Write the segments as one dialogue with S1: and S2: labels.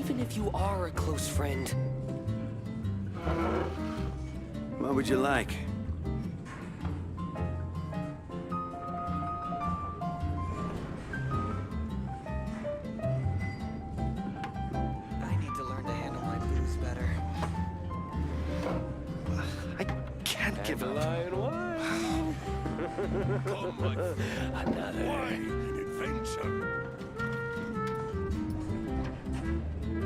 S1: Even if you are a close friend.
S2: What would you like?
S1: I need to learn to handle my booze better.
S2: I can't give up.
S3: Lion wine.
S2: Another.
S3: Wine and adventure.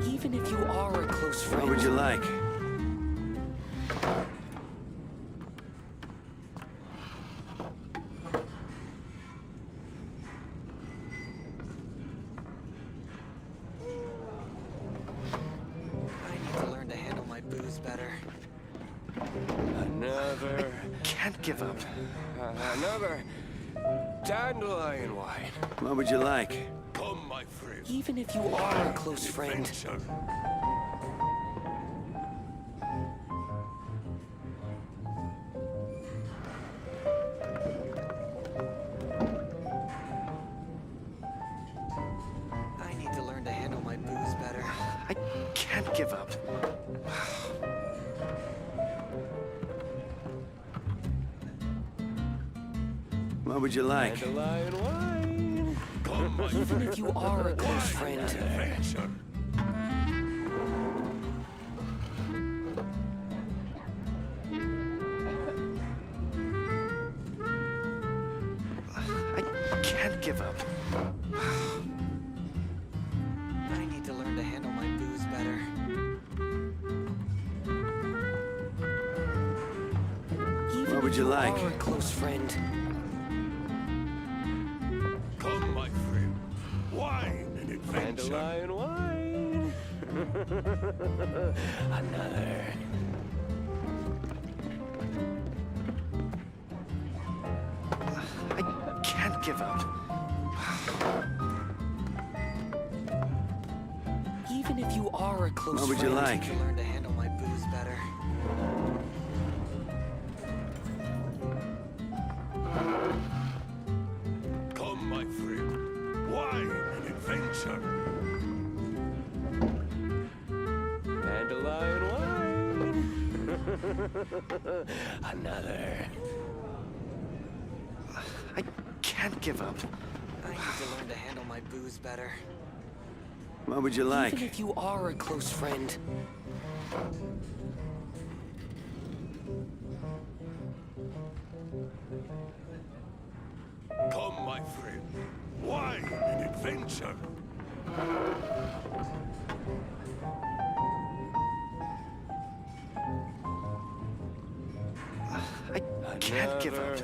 S1: Even if you are a close friend.
S2: What would you like?
S1: I need to learn to handle my booze better.
S3: Another.
S2: Can't give up.
S3: Another. Dandelion wine.
S2: What would you like?
S3: Come, my friend.
S1: Even if you are a close friend.
S3: Adventure.
S1: I need to learn to handle my booze better.
S2: I can't give up. What would you like?
S3: Dandelion wine. Come, my
S1: Even
S3: friend.
S1: if you are a close friend.
S3: Adventure.
S2: I can't give up.
S1: I need to learn to handle my booze better. Even
S2: What would
S1: if
S2: you like?
S1: are a close friend.
S3: Come, my friend. Wine and adventure. Dandelion wine.
S2: Another. I can't give up.
S1: Even if you are a close
S2: What would you
S1: friend.
S2: like?
S1: I need to learn to handle my booze better.
S3: Come, my friend. Wine and adventure. Dandelion wine.
S2: Another. I can't give up.
S1: I need to learn to handle my booze better.
S2: What would you like?
S1: Even if you are a close friend.
S3: Come, my friend. Wine and adventure.
S2: I can't give up.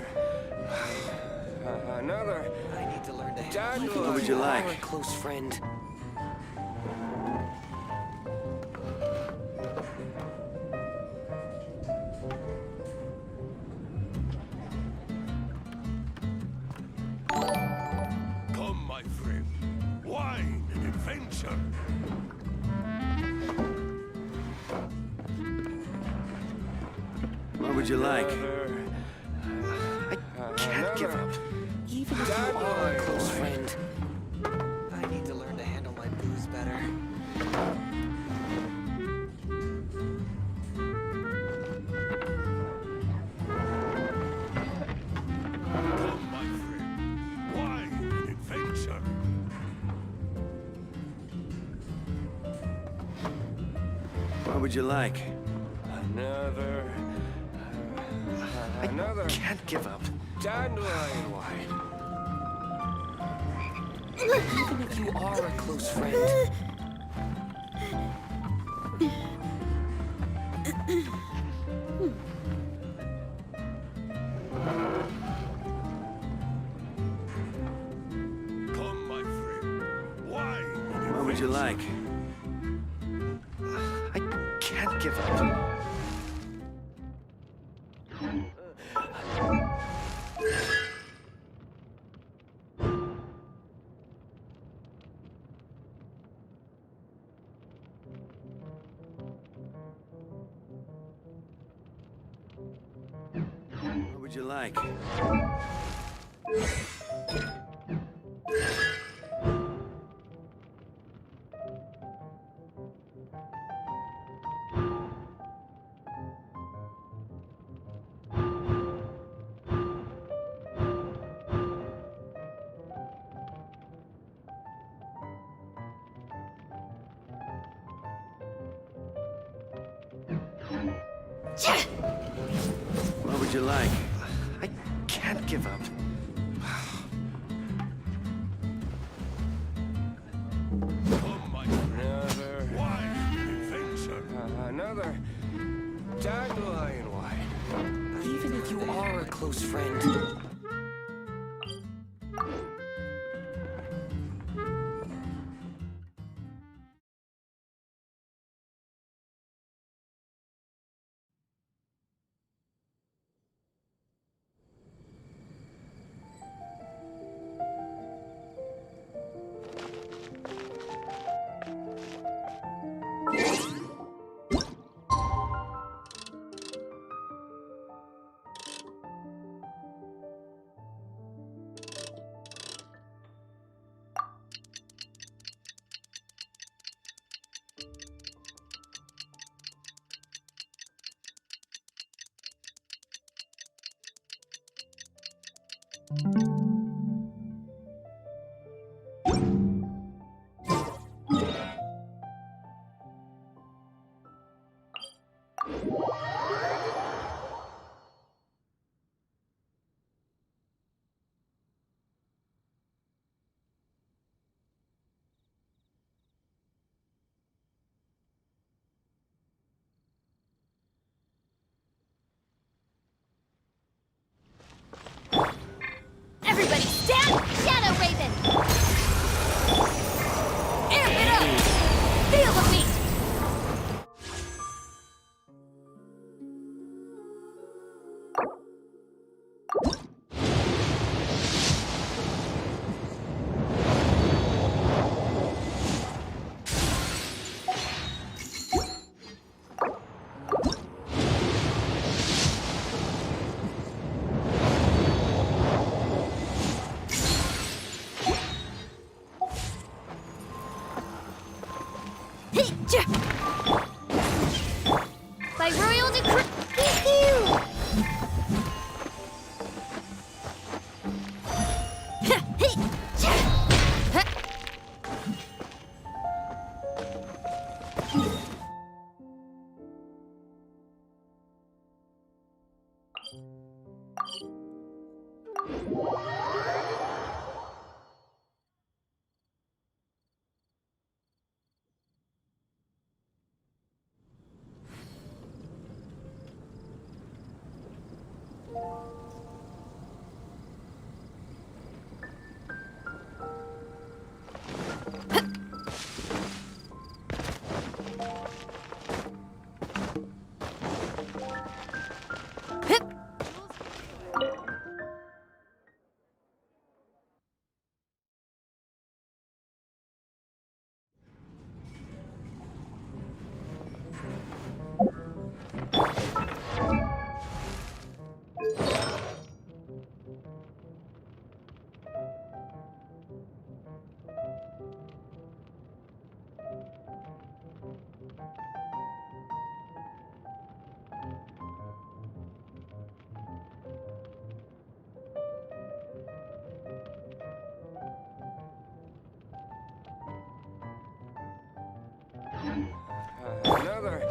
S3: Another.
S1: I need to learn to handle
S3: Dandelion.
S1: Even
S2: What would
S1: if
S2: you
S1: you
S2: like?
S1: are a close friend.
S3: Come, my friend. Wine and adventure.
S2: What would you like?
S3: Another.
S2: I can't give up.
S1: Even if you are a close friend. I need to learn to handle my booze better.
S3: Come, my friend. Wine and adventure.
S2: What would you like?
S3: Another. Another.
S2: Can't give up.
S3: Dandelion wine.
S1: Even if you are a close friend.
S3: Come, my friend. Wine and
S2: What would you like? I can't give up. What would you like? What would you like? I can't give up.
S3: Oh my
S1: Another.
S3: wine adventure.
S1: Another. Dandelion wine. Even if you are a close friend.
S4: Everybody stand! Shadow Raven! Amp it up! Feel the beat! By royal decree.
S1: Another.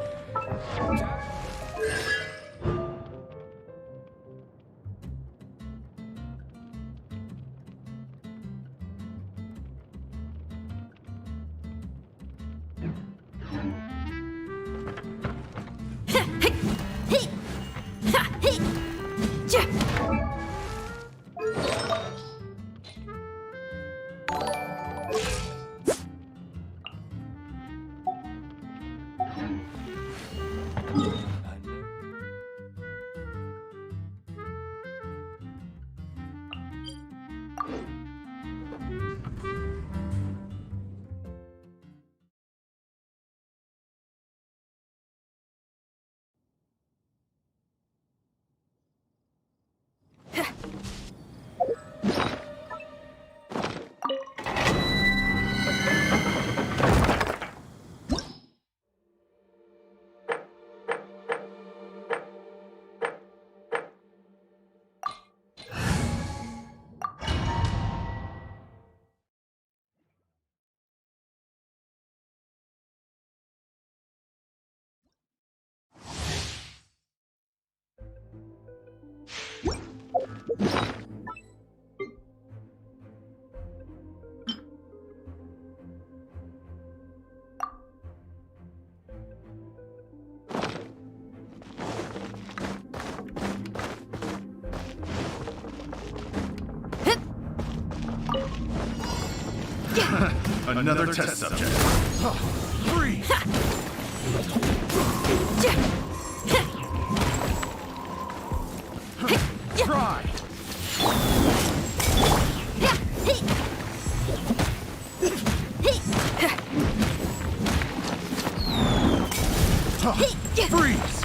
S2: Another test subject. Freeze! Try! Freeze!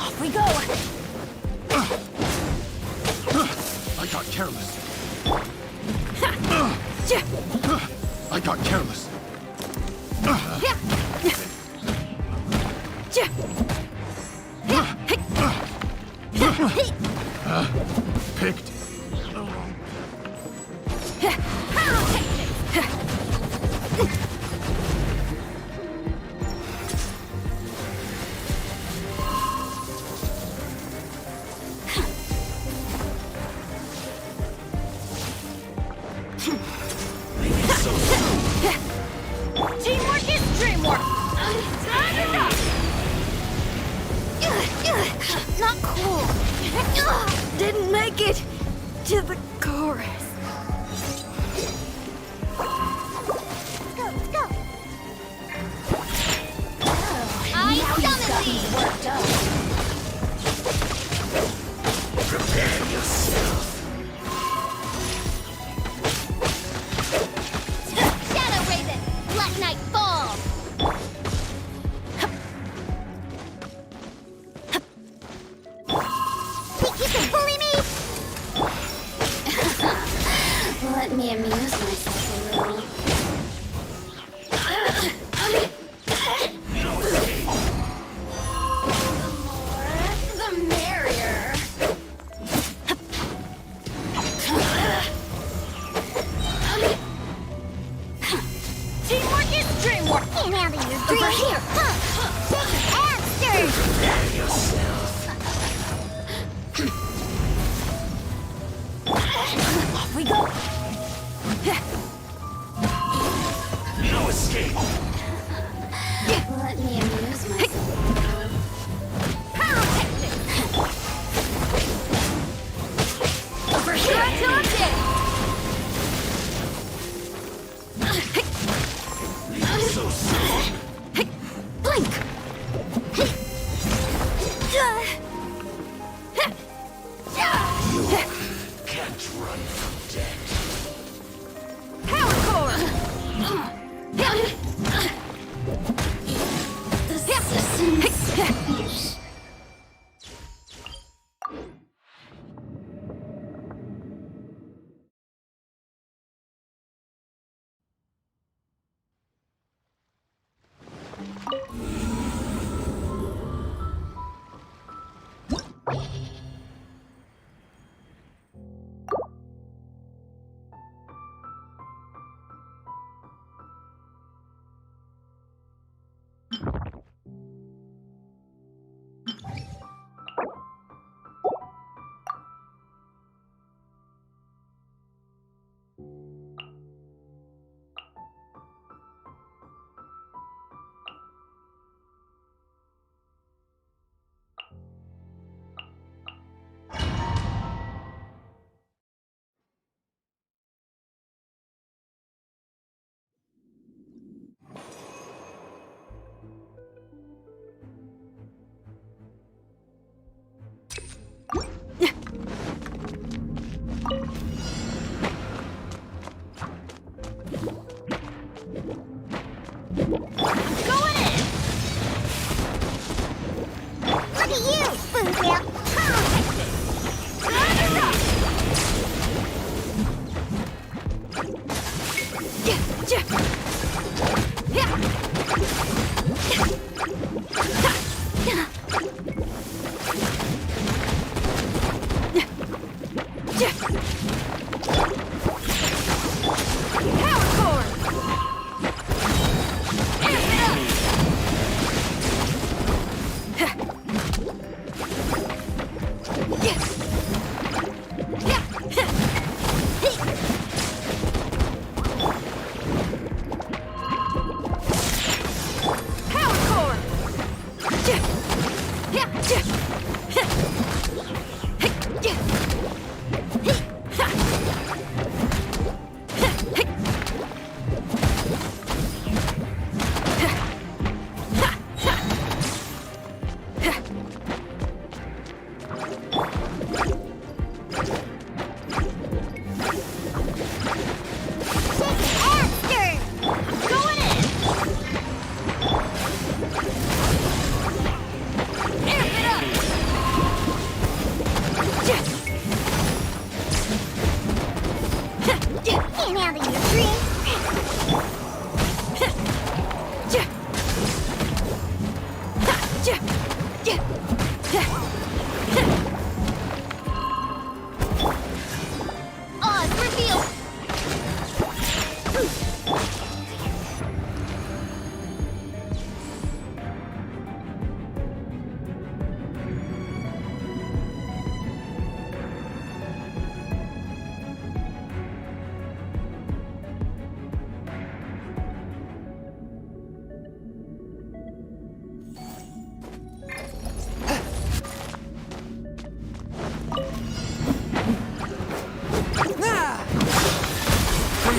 S4: Off we go.
S2: I got careless. I got careless. Picked.
S4: Teamwork is dreamwork. Not cool. Didn't make it to the chorus. Let's go. I summon thee.
S3: Prepare yourself.
S4: Shadow Raven, let night fall. Think you can bully me? Let me amuse myself a little.
S3: No escape.
S4: The more, the merrier. Teamwork is dreamwork. Can't handle your dreams. Over here. Big answers.
S3: Prepare yourself.
S4: Off we go.
S3: No escape.
S4: Let me amuse myself. Over here.
S3: So soon.
S4: Blink.
S3: Can't run from death.
S4: Power core. The systems.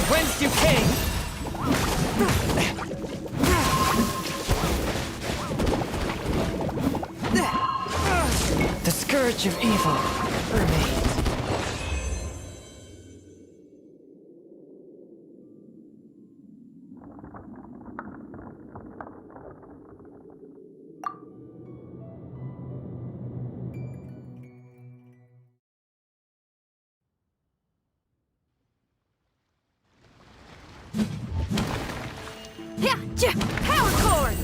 S1: whence you came! The scourge of evil remains.
S4: Yeah, power cord!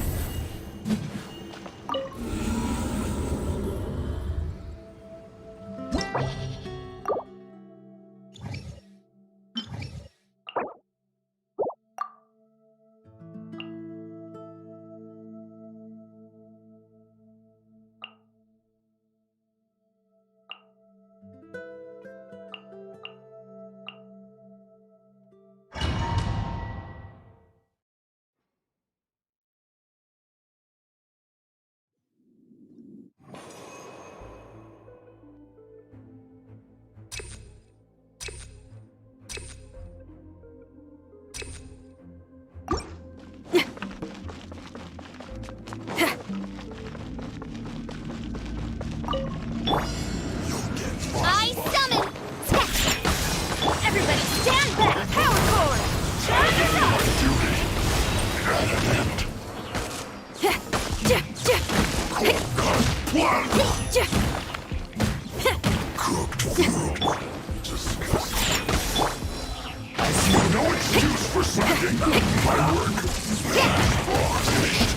S4: I summon! Everybody stand back! Power cord!
S3: No excuse for slacking. My work finished.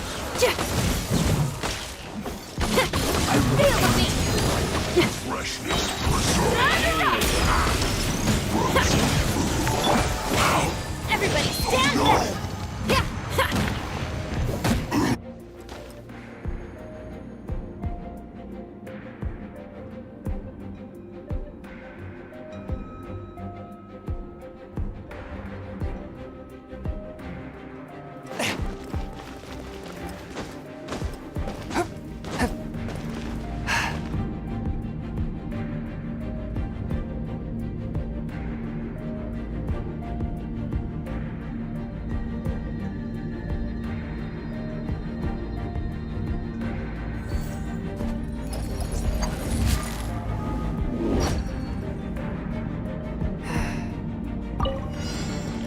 S4: Feel the beat!
S3: Freshness preserved.
S4: Everybody stand back!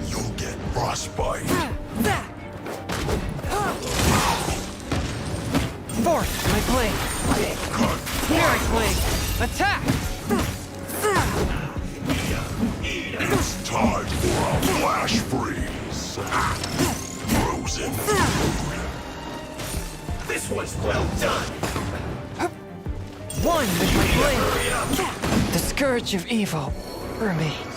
S3: You'll get frostbite.
S1: Forth, my blade! Spirit blade! Attack!
S3: It's time for a flash freeze. Frozen food. This one's well done.
S1: One with my blade! The scourge of evil remains.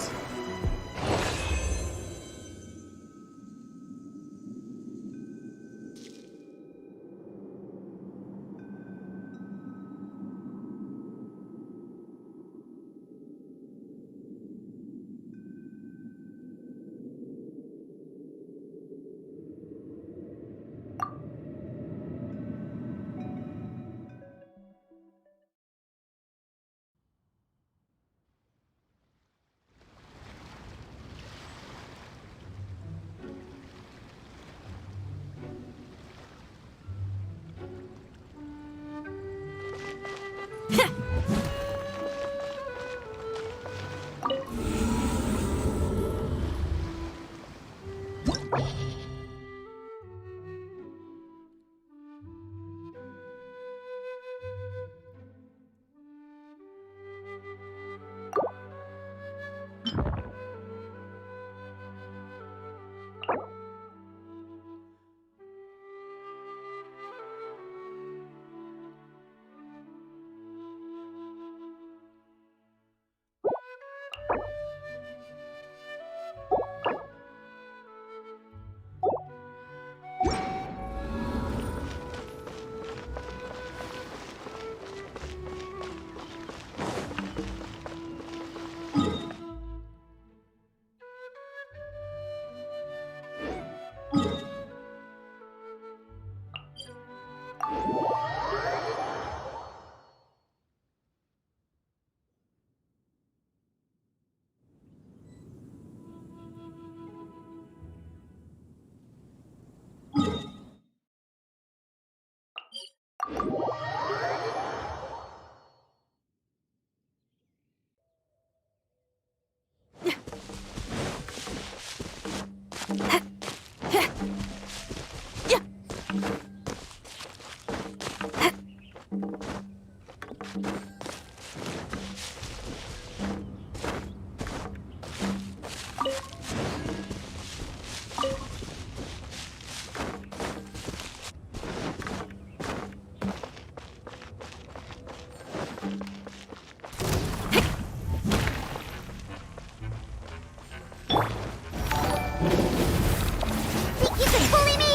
S4: Think you can bully me?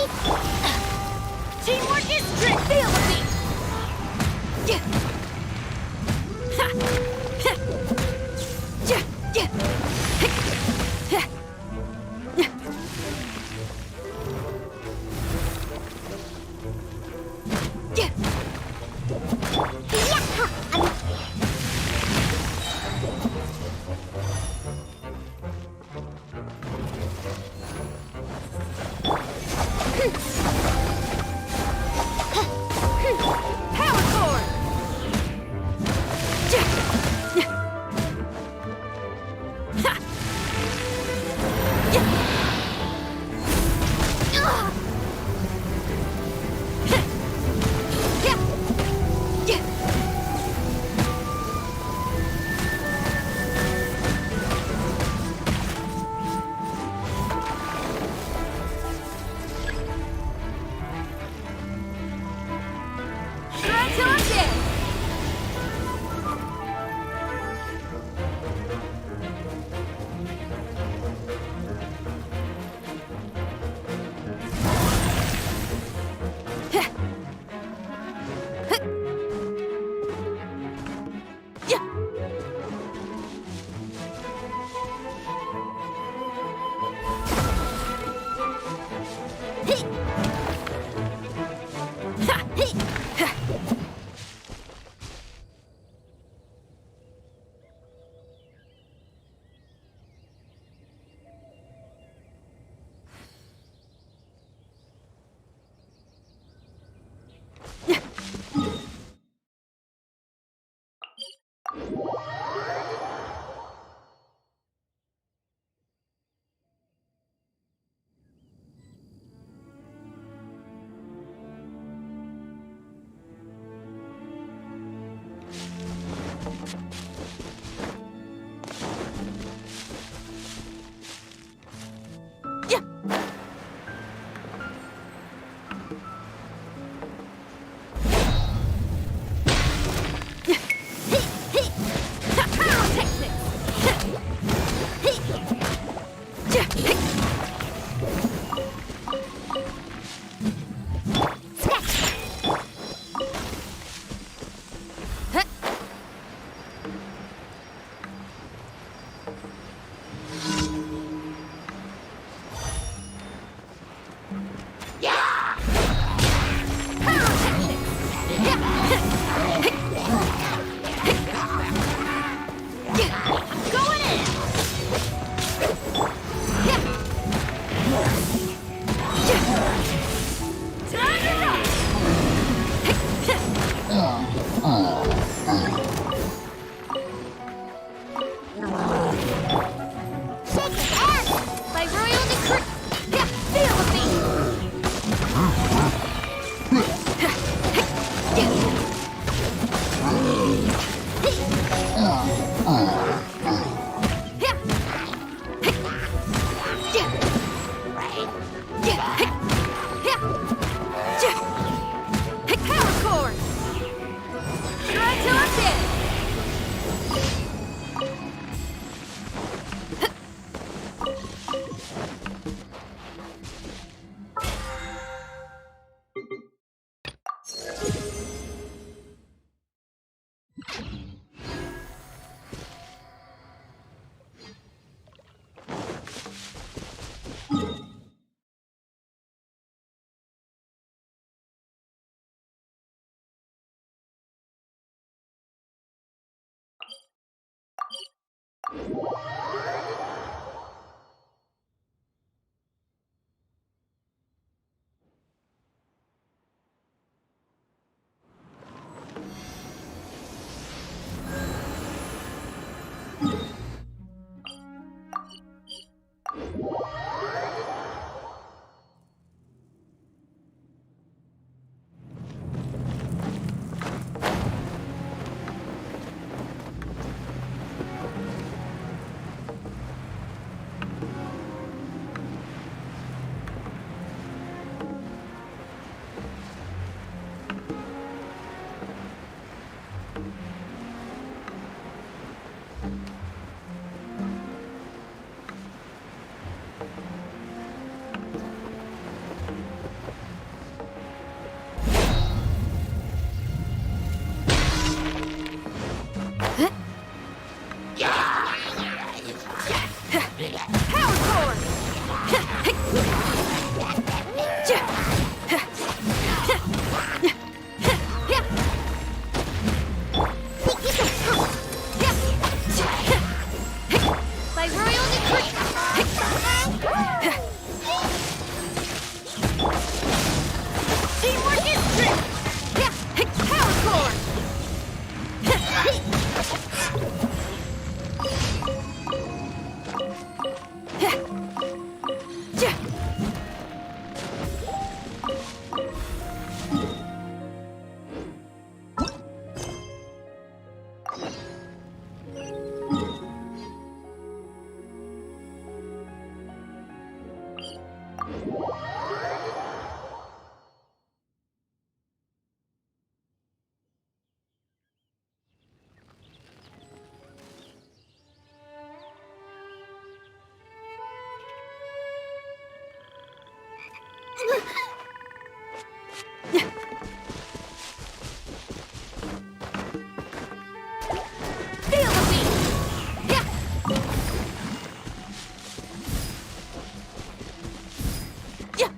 S4: Teamwork is trick. Feel the beat. Ha. Power core! By royal decree! Teamwork is strength! Power core! Feel the beat! Yeah! Yeah!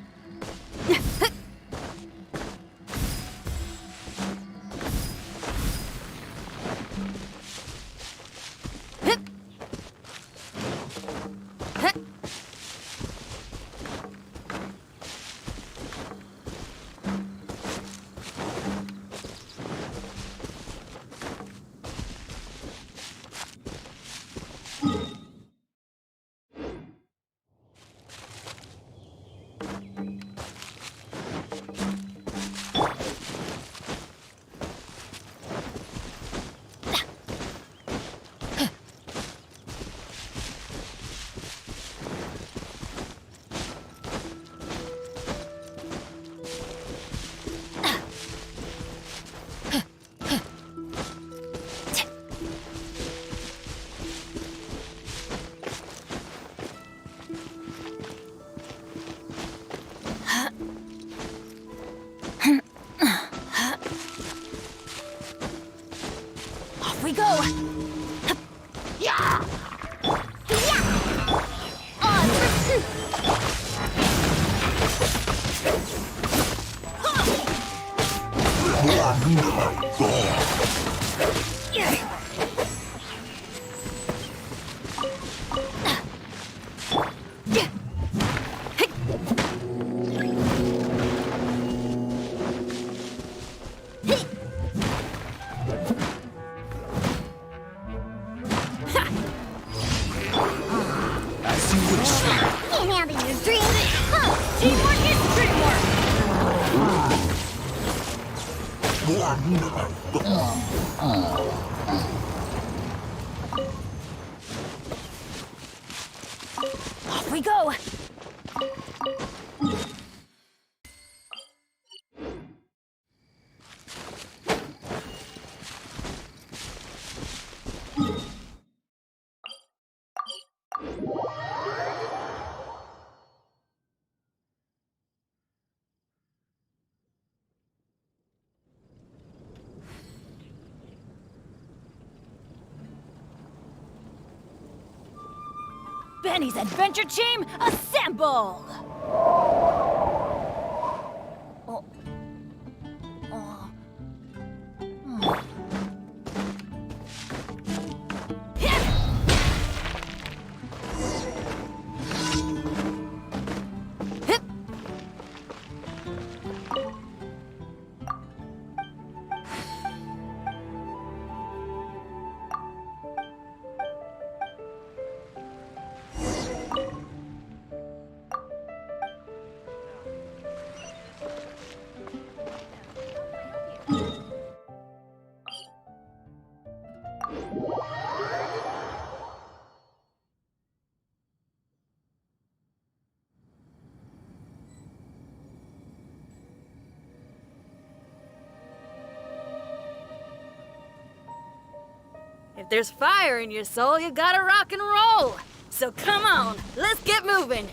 S4: Off we go! Yeah! Yeah! On pursuit!
S2: As you wish.
S4: Can't handle your dreams! Teamwork is dreamwork! Off we go! Benny's adventure team, assemble! Oh. Oh. Oh. If there's fire in your soul, you gotta rock and roll. So come on, let's get moving.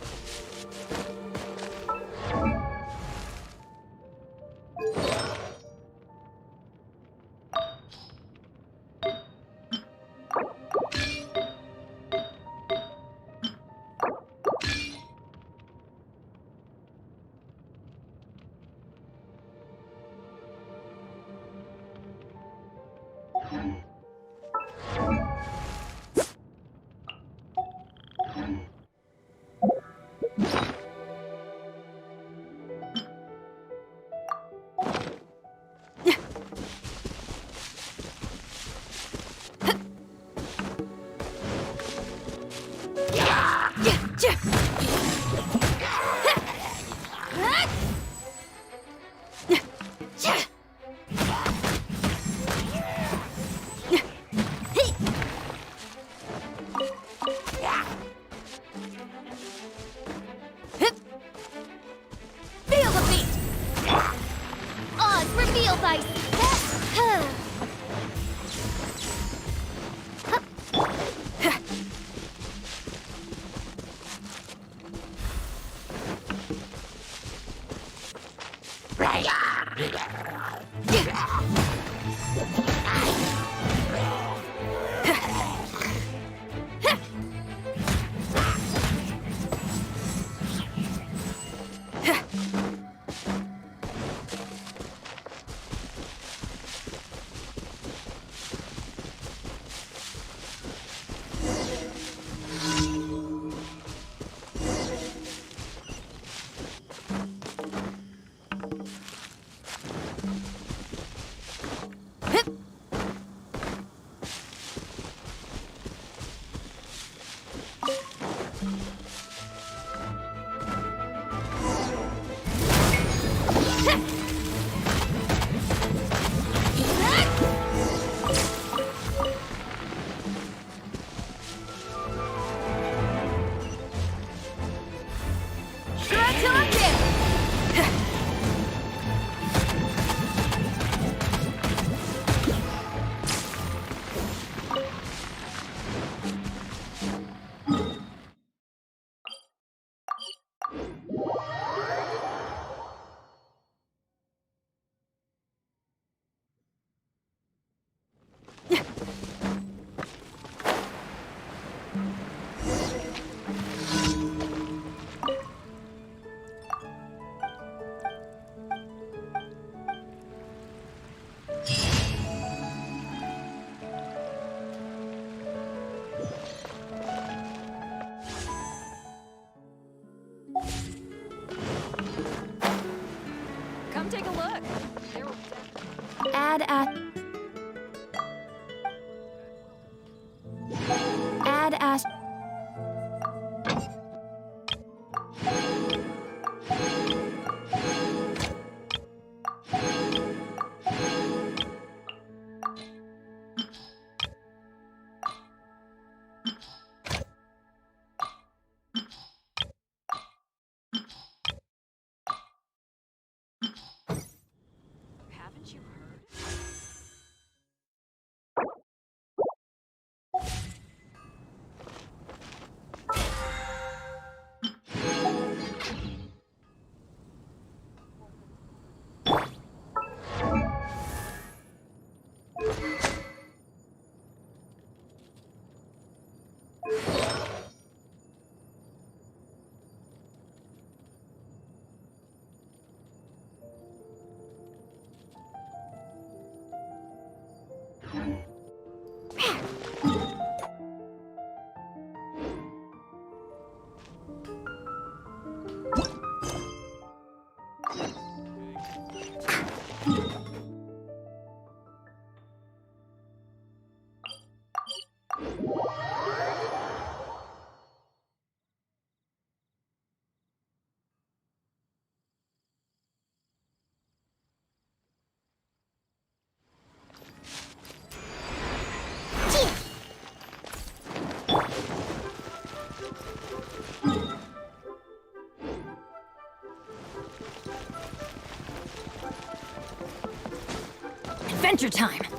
S4: till I'm dead! Come take a look. Add as Haven't you heard? Adventure time!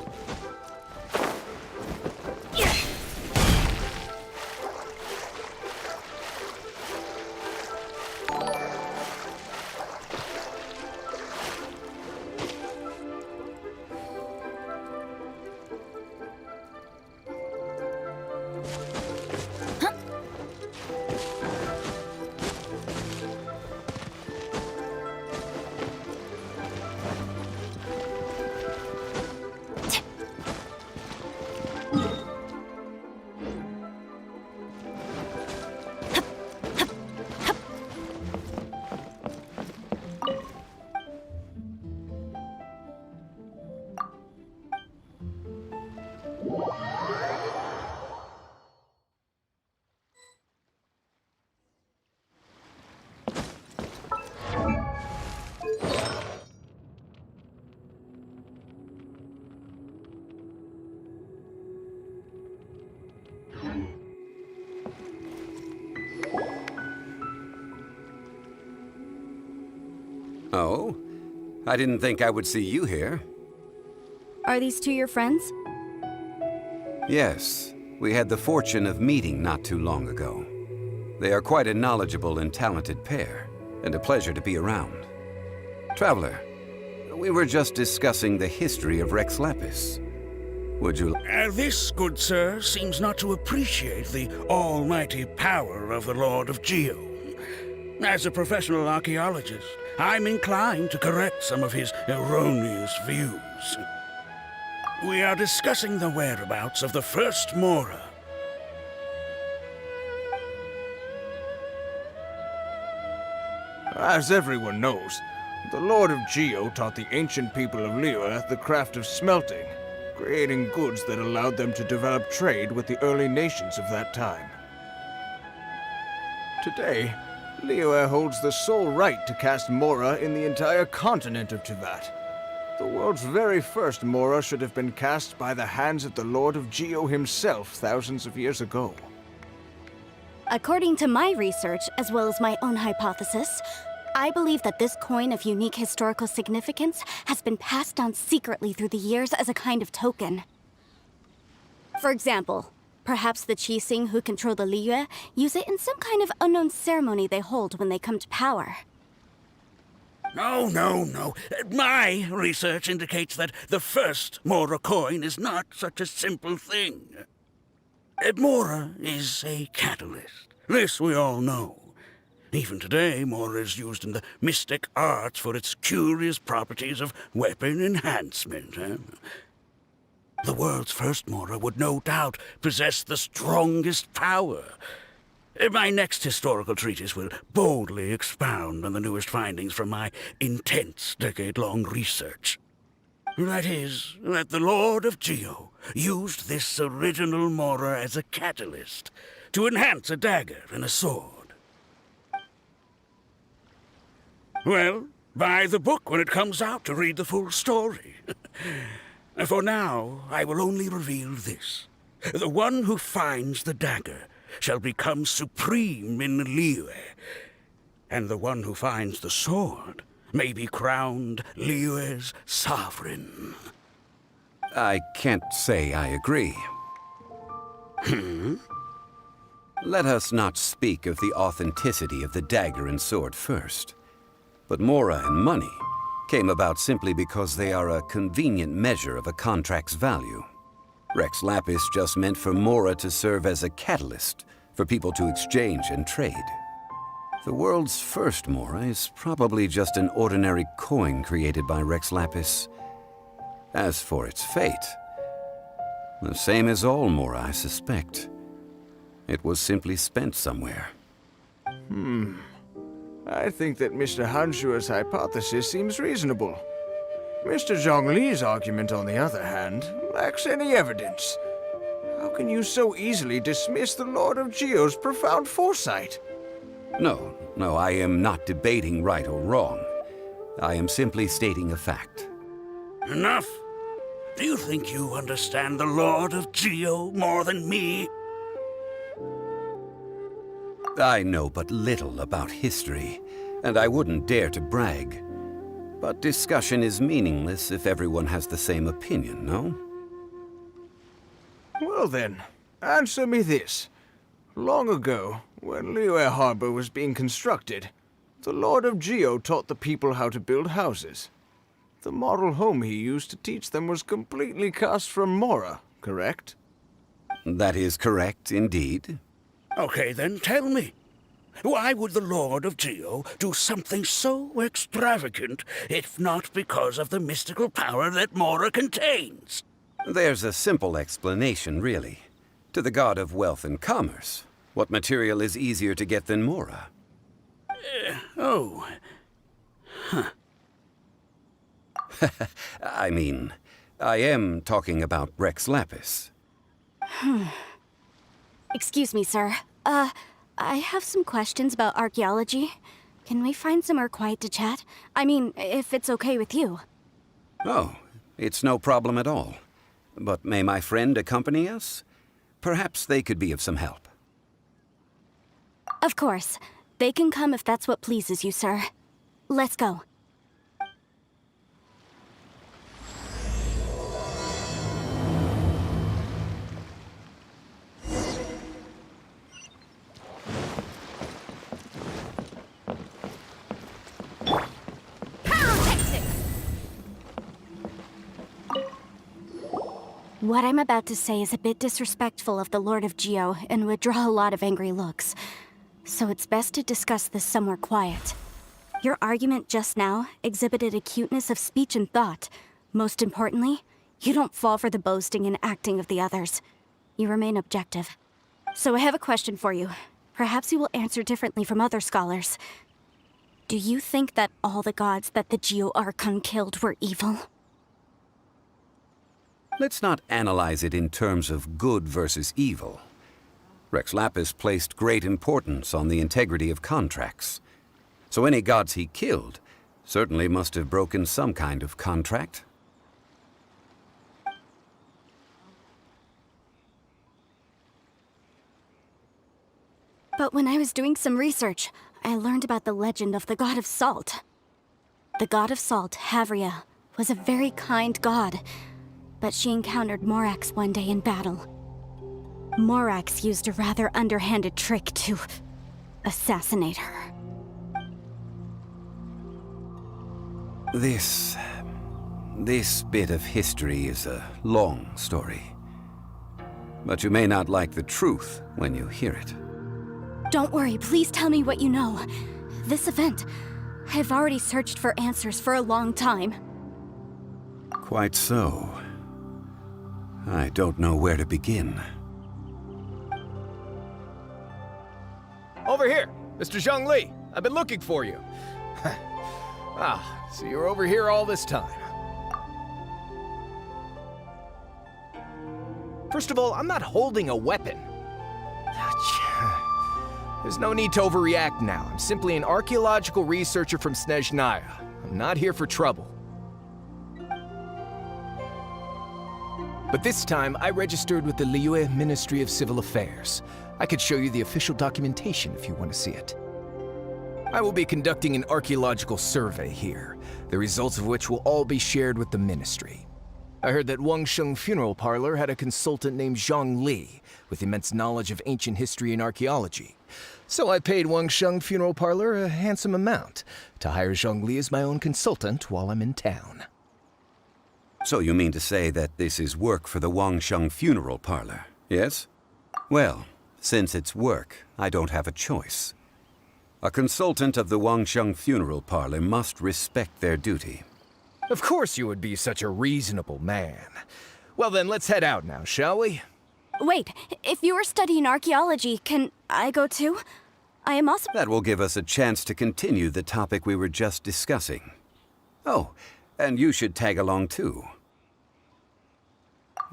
S2: Oh? I didn't think I would see you here.
S4: Are these two your friends?
S2: Yes, we had the fortune of meeting not too long ago. They are quite a knowledgeable and talented pair, and a pleasure to be around. Traveler, we were just discussing the history of Rex Lapis. Would you...
S5: This, good sir, seems not to appreciate the almighty power of the Lord of Geo. As a professional archaeologist, I'm inclined to correct some of his erroneous views. We are discussing the whereabouts of the first Mora.
S6: As everyone knows, the Lord of Geo taught the ancient people of Liyue the craft of smelting, creating goods that allowed them to develop trade with the early nations of that time. Today, Liyue holds the sole right to cast Mora in the entire continent of Teyvat. The world's very first Mora should have been cast by the hands of the Lord of Geo himself thousands of years ago.
S4: According to my research, as well as my own hypothesis,
S7: I believe that this coin of unique historical significance has been passed down secretly through the years as a kind of token. For example, perhaps the Qixing who control the Liyue use it in some kind of unknown ceremony they hold when they come to power.
S5: No. My research indicates that the first Mora coin is not such a simple thing. Mora is a catalyst. This we all know. Even today, Mora is used in the mystic arts for its curious properties of weapon enhancement. The world's first Mora would no doubt possess the strongest power. My next historical treatise will boldly expound on the newest findings from my intense decade-long research. That is, that the Lord of Geo used this original Mora as a catalyst to enhance a dagger and a sword. Well, buy the book when it comes out to read the full story. For now, I will only reveal this. The one who finds the dagger shall become supreme in Liyue, and the one who finds the sword may be crowned Liyue's sovereign.
S2: I can't say I agree. Let us not speak of the authenticity of the dagger and sword first. But Mora and money came about simply because they are a convenient measure of a contract's value. Rex Lapis just meant for Mora to serve as a catalyst for people to exchange and trade. The world's first Mora is probably just an ordinary coin created by Rex Lapis. As for its fate, the same as all Mora, I suspect. It was simply spent somewhere.
S6: I think that Mr. Hanshua's hypothesis seems reasonable. Mr. Zhongli's argument, on the other hand, lacks any evidence. How can you so easily dismiss the Lord of Geo's profound foresight?
S2: No, I am not debating right or wrong. I am simply stating a fact.
S5: Enough! Do you think you understand the Lord of Geo more than me?
S2: I know but little about history, and I wouldn't dare to brag. But discussion is meaningless if everyone has the same opinion, no?
S6: Well then, answer me this. Long ago, when Liyue Harbor was being constructed, the Lord of Geo taught the people how to build houses. The model home he used to teach them was completely cast from Mora, correct?
S2: That is correct, indeed.
S5: Okay, then tell me. Why would the Lord of Geo do something so extravagant if not because of the mystical power that Mora contains?
S2: There's a simple explanation, really. To the god of wealth and commerce, what material is easier to get than Mora? I mean, I am talking about Rex Lapis.
S7: Excuse me, sir. I have some questions about archaeology. Can we find somewhere quiet to chat? I mean, if it's okay with you.
S2: Oh, it's no problem at all. But may my friend accompany us? Perhaps they could be of some help.
S7: Of course. They can come if that's what pleases you, sir. Let's go. What I'm about to say is a bit disrespectful of the Lord of Geo and would draw a lot of angry looks. So it's best to discuss this somewhere quiet. Your argument just now exhibited acuteness of speech and thought. Most importantly, you don't fall for the boasting and acting of the others. You remain objective. So I have a question for you. Perhaps you will answer differently from other scholars. Do you think that all the gods that the Geo Archon killed were evil?
S2: Let's not analyze it in terms of good versus evil. Rex Lapis placed great importance on the integrity of contracts. So any gods he killed certainly must have broken some kind of contract.
S7: But when I was doing some research, I learned about the legend of the god of salt. The god of salt, Havria, was a very kind god, but she encountered Morax one day in battle. Morax used a rather underhanded trick to assassinate her.
S2: This bit of history is a long story. But you may not like the truth when you hear it.
S7: Don't worry, please tell me what you know. This event, I've already searched for answers for a long time.
S2: Quite so. I don't know where to begin.
S8: Over here, Mr. Zhongli. I've been looking for you. So you're over here all this time. First of all, I'm not holding a weapon. There's no need to overreact now. I'm simply an archaeological researcher from Snezhnaya. I'm not here for trouble. But this time, I registered with the Liyue Ministry of Civil Affairs. I could show you the official documentation if you want to see it. I will be conducting an archaeological survey here, the results of which will all be shared with the ministry. I heard that Wangsheng Funeral Parlor had a consultant named Zhang Li, with immense knowledge of ancient history and archaeology. So I paid Wangsheng Funeral Parlor a handsome amount to hire Zhang Li as my own consultant while I'm in town.
S2: So you mean to say that this is work for the Wangsheng Funeral Parlor, yes? Well, since it's work, I don't have a choice. A consultant of the Wangsheng Funeral Parlor must respect their duty.
S8: Of course you would be such a reasonable man. Well then, let's head out now, shall we?
S7: Wait, if you are studying archaeology, can I go too? I am also—
S2: That will give us a chance to continue the topic we were just discussing. Oh, and you should tag along too.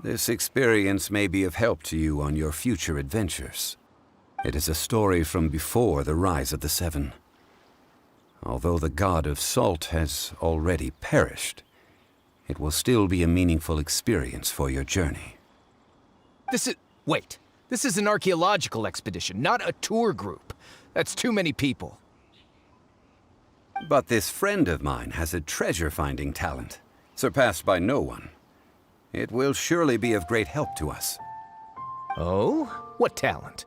S2: This experience may be of help to you on your future adventures. It is a story from before the rise of the Seven. Although the god of salt has already perished, it will still be a meaningful experience for your journey.
S8: Wait. This is an archaeological expedition, not a tour group. That's too many people.
S2: But this friend of mine has a treasure-finding talent, surpassed by no one. It will surely be of great help to us.
S8: Oh? What talent?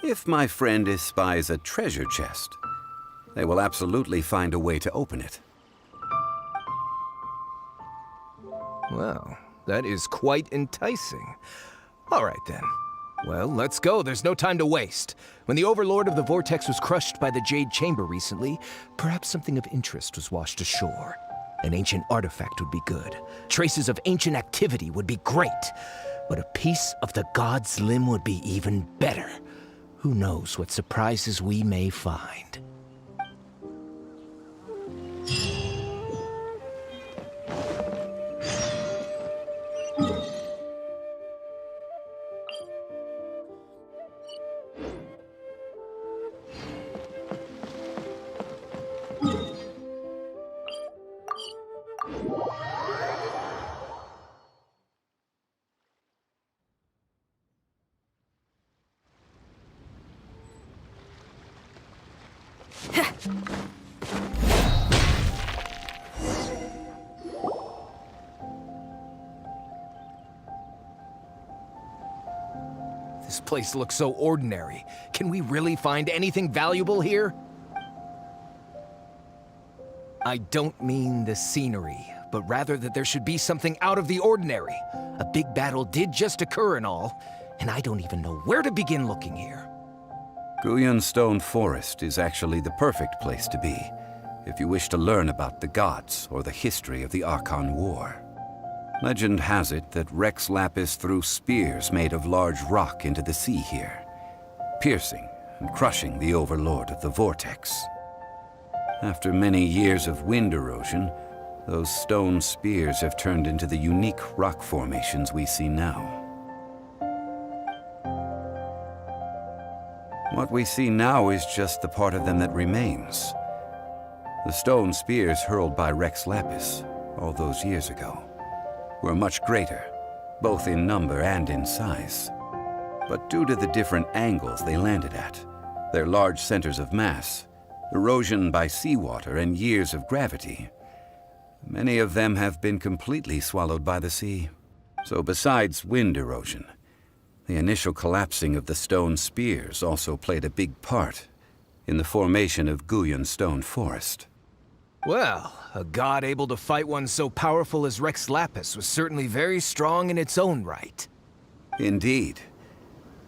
S2: If my friend espies a treasure chest, they will absolutely find a way to open it.
S8: Well, that is quite enticing. All right then. Well, let's go. There's no time to waste. When the Overlord of the Vortex was crushed by the Jade Chamber recently, perhaps something of interest was washed ashore. An ancient artifact would be good. Traces of ancient activity would be great. But a piece of the god's limb would be even better. Who knows what surprises we may find. This place looks so ordinary. Can we really find anything valuable here? I don't mean the scenery, but rather that there should be something out of the ordinary. A big battle did just occur and all, and I don't even know where to begin looking here.
S2: Guyan Stone Forest is actually the perfect place to be, if you wish to learn about the gods or the history of the Archon War. Legend has it that Rex Lapis threw spears made of large rock into the sea here, piercing and crushing the Overlord of the Vortex. After many years of wind erosion, those stone spears have turned into the unique rock formations we see now. What we see now is just the part of them that remains. The stone spears hurled by Rex Lapis all those years ago were much greater, both in number and in size. But due to the different angles they landed at, their large centers of mass, erosion by seawater, and years of gravity. Many of them have been completely swallowed by the sea. So besides wind erosion, the initial collapsing of the stone spears also played a big part in the formation of Guyun Stone Forest.
S8: Well, a god able to fight one so powerful as Rex Lapis was certainly very strong in its own right.
S2: Indeed.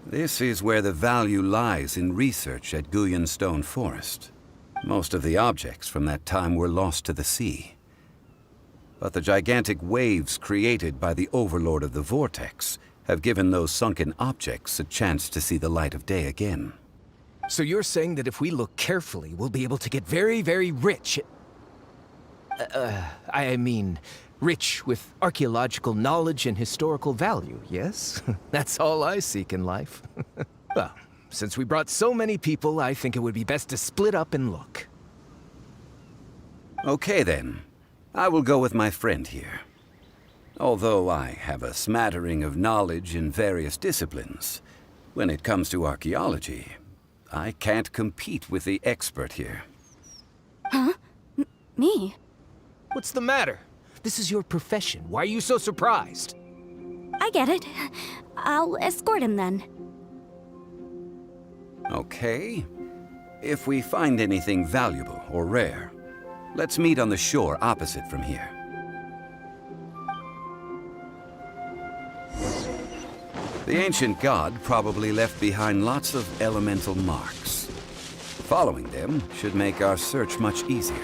S2: This is where the value lies in research at Guyun Stone Forest. Most of the objects from that time were lost to the sea. But the gigantic waves created by the Overlord of the Vortex have given those sunken objects a chance to see the light of day again.
S8: So you're saying that if we look carefully, we'll be able to get very, very rich. I mean, rich with archaeological knowledge and historical value, yes? That's all I seek in life. Well, since we brought so many people, I think it would be best to split up and look.
S2: Okay then. I will go with my friend here. Although I have a smattering of knowledge in various disciplines, when it comes to archaeology, I can't compete with the expert here.
S7: Huh? Me?
S8: What's the matter? This is your profession. Why are you so surprised?
S7: I get it. I'll escort him then.
S2: Okay. If we find anything valuable or rare, let's meet on the shore opposite from here. The ancient god probably left behind lots of elemental marks. Following them should make our search much easier.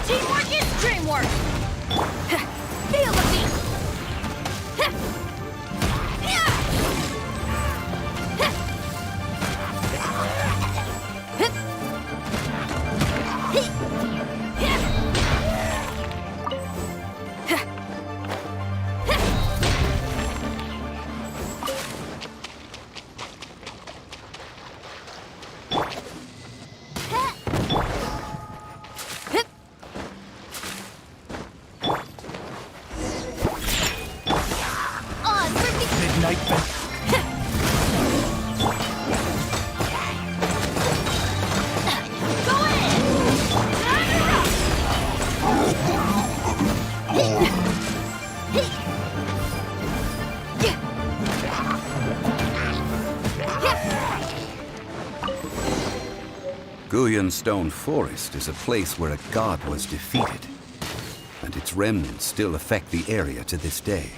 S4: Teamwork is dreamwork! Feel the beat!
S8: Midnight Bell.
S2: Guyun Stone Forest is a place where a god was defeated, and its remnants still affect the area to this day.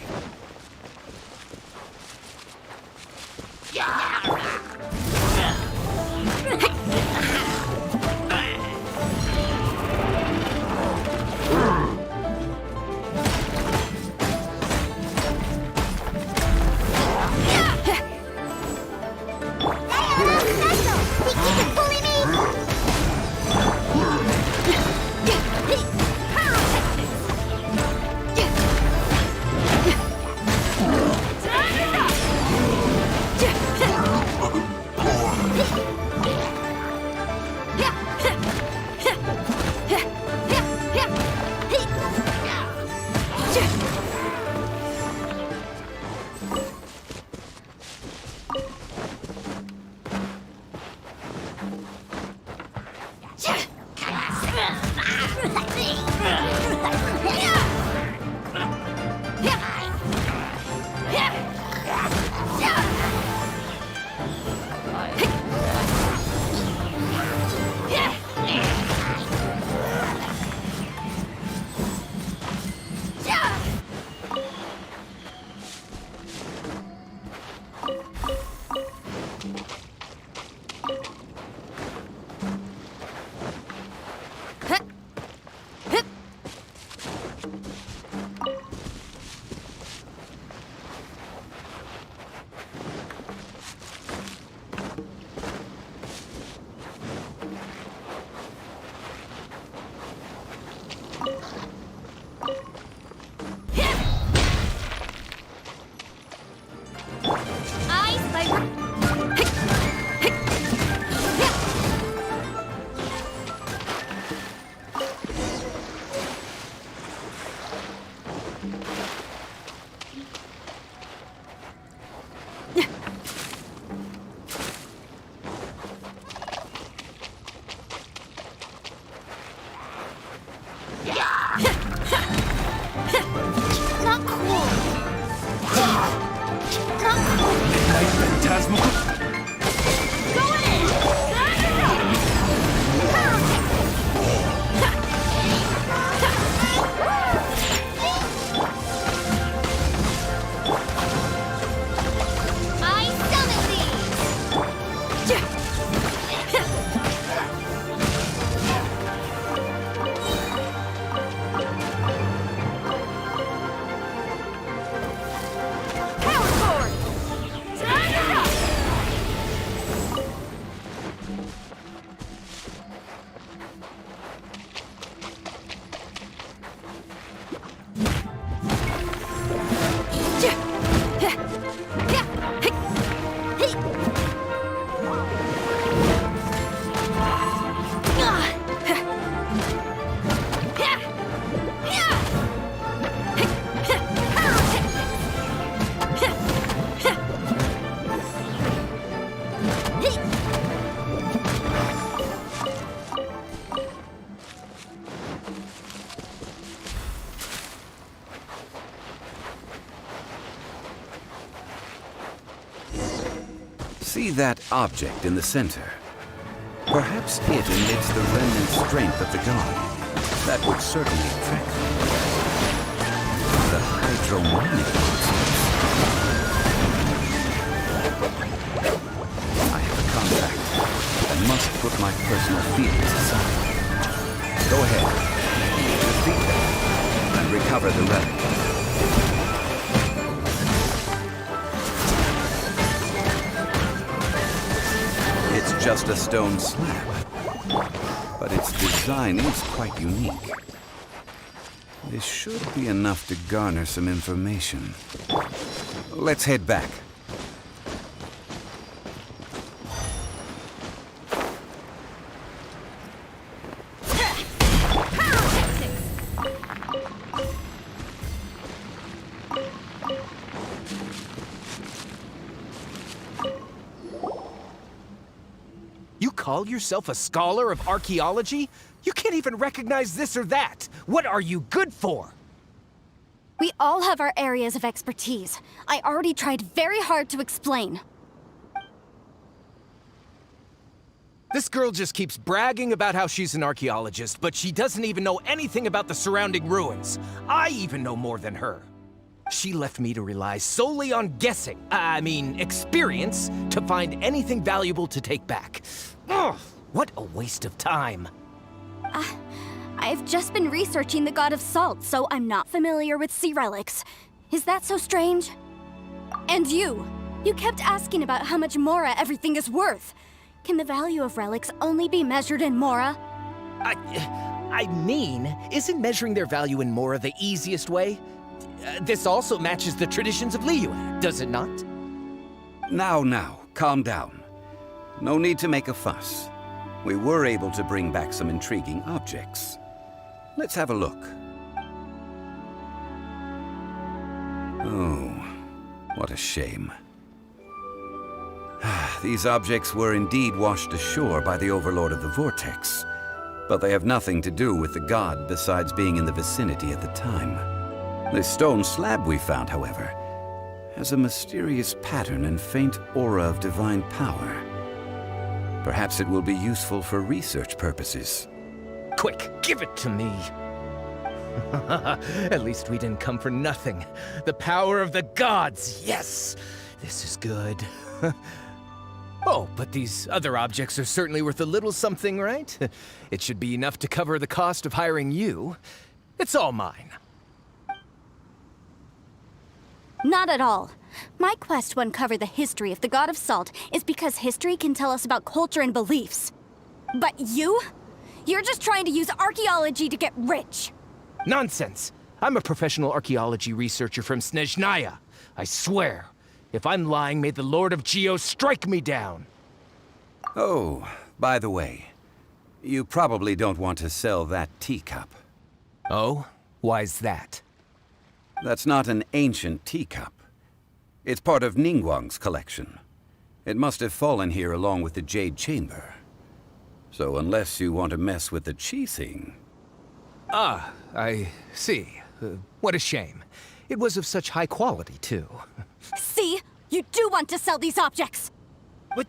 S2: See that object in the center? Perhaps it emits the remnant strength of the god. That would certainly attract them. The hydromonic monsters. I have a contract. I must put my personal feelings aside. Go ahead. Defeat them and recover the relic. It's just a stone slab, but its design is quite unique. This should be enough to garner some information. Let's head back.
S8: You call yourself a scholar of archaeology? You can't even recognize this or that. What are you good for?
S7: We all have our areas of expertise. I already tried very hard to explain.
S8: This girl just keeps bragging about how she's an archaeologist, but she doesn't even know anything about the surrounding ruins. I even know more than her. She left me to rely solely on guessing, experience, to find anything valuable to take back. Ugh, what a waste of time.
S7: I've just been researching the god of salt, so I'm not familiar with sea relics. Is that so strange? And you kept asking about how much Mora everything is worth. Can the value of relics only be measured in Mora?
S8: Isn't measuring their value in Mora the easiest way? This also matches the traditions of Liyue, does it not?
S2: Now, calm down. No need to make a fuss. We were able to bring back some intriguing objects. Let's have a look. Oh, what a shame. These objects were indeed washed ashore by the Overlord of the Vortex, but they have nothing to do with the god besides being in the vicinity at the time. This stone slab we found, however, has a mysterious pattern and faint aura of divine power. Perhaps it will be useful for research purposes.
S8: Quick, give it to me. At least we didn't come for nothing. The power of the gods, yes! This is good. Oh, but these other objects are certainly worth a little something, right? It should be enough to cover the cost of hiring you. It's all mine.
S7: Not at all. My quest to uncover the history of the god of salt is because history can tell us about culture and beliefs. But you're just trying to use archaeology to get rich.
S8: Nonsense! I'm a professional archaeology researcher from Snezhnaya. I swear, if I'm lying, may the Lord of Geo strike me down.
S2: Oh, by the way, you probably don't want to sell that teacup.
S8: Oh? Why's that?
S2: That's not an ancient teacup. It's part of Ningguang's collection. It must have fallen here along with the Jade Chamber. So unless you want to mess with the Qixing...
S8: Ah, I see. What a shame. It was of such high quality, too.
S7: See? You do want to sell these objects!
S8: But,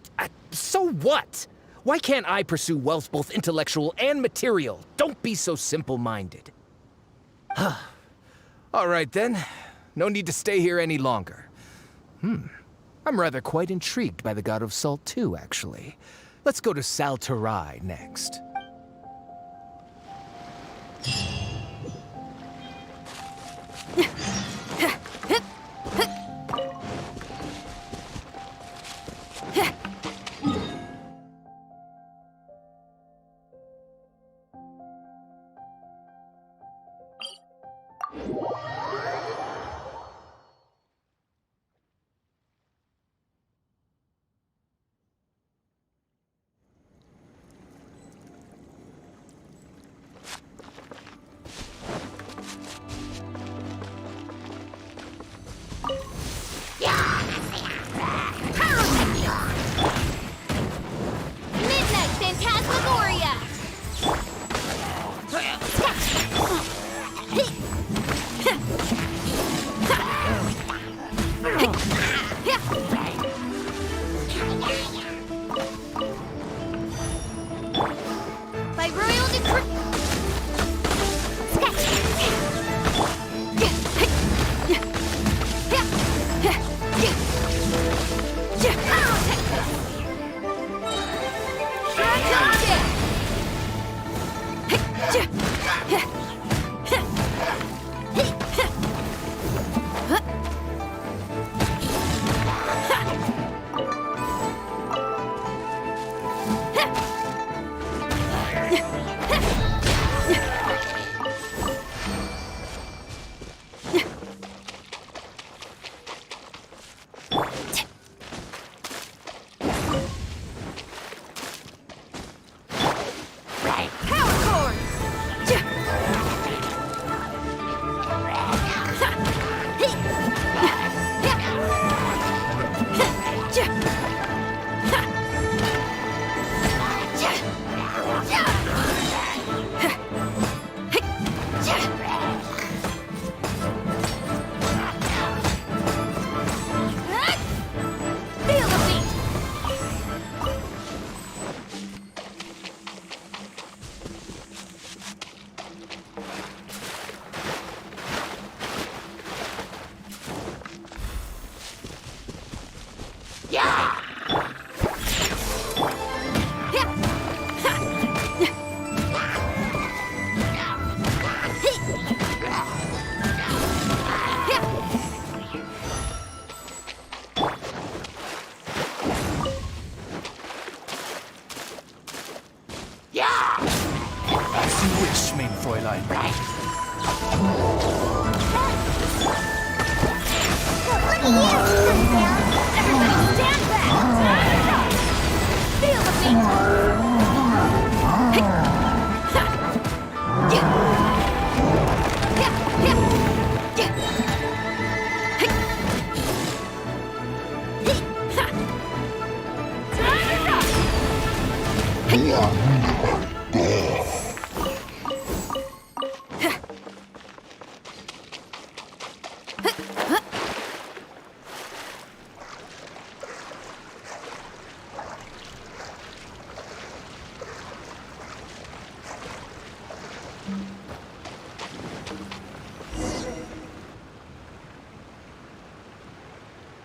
S8: so what? Why can't I pursue wealth both intellectual and material? Don't be so simple-minded. All right, then. No need to stay here any longer. I'm rather quite intrigued by the God of Salt, too, actually. Let's go to Saltarai next.
S7: Midnight Phantasmagoria! Royal Decree.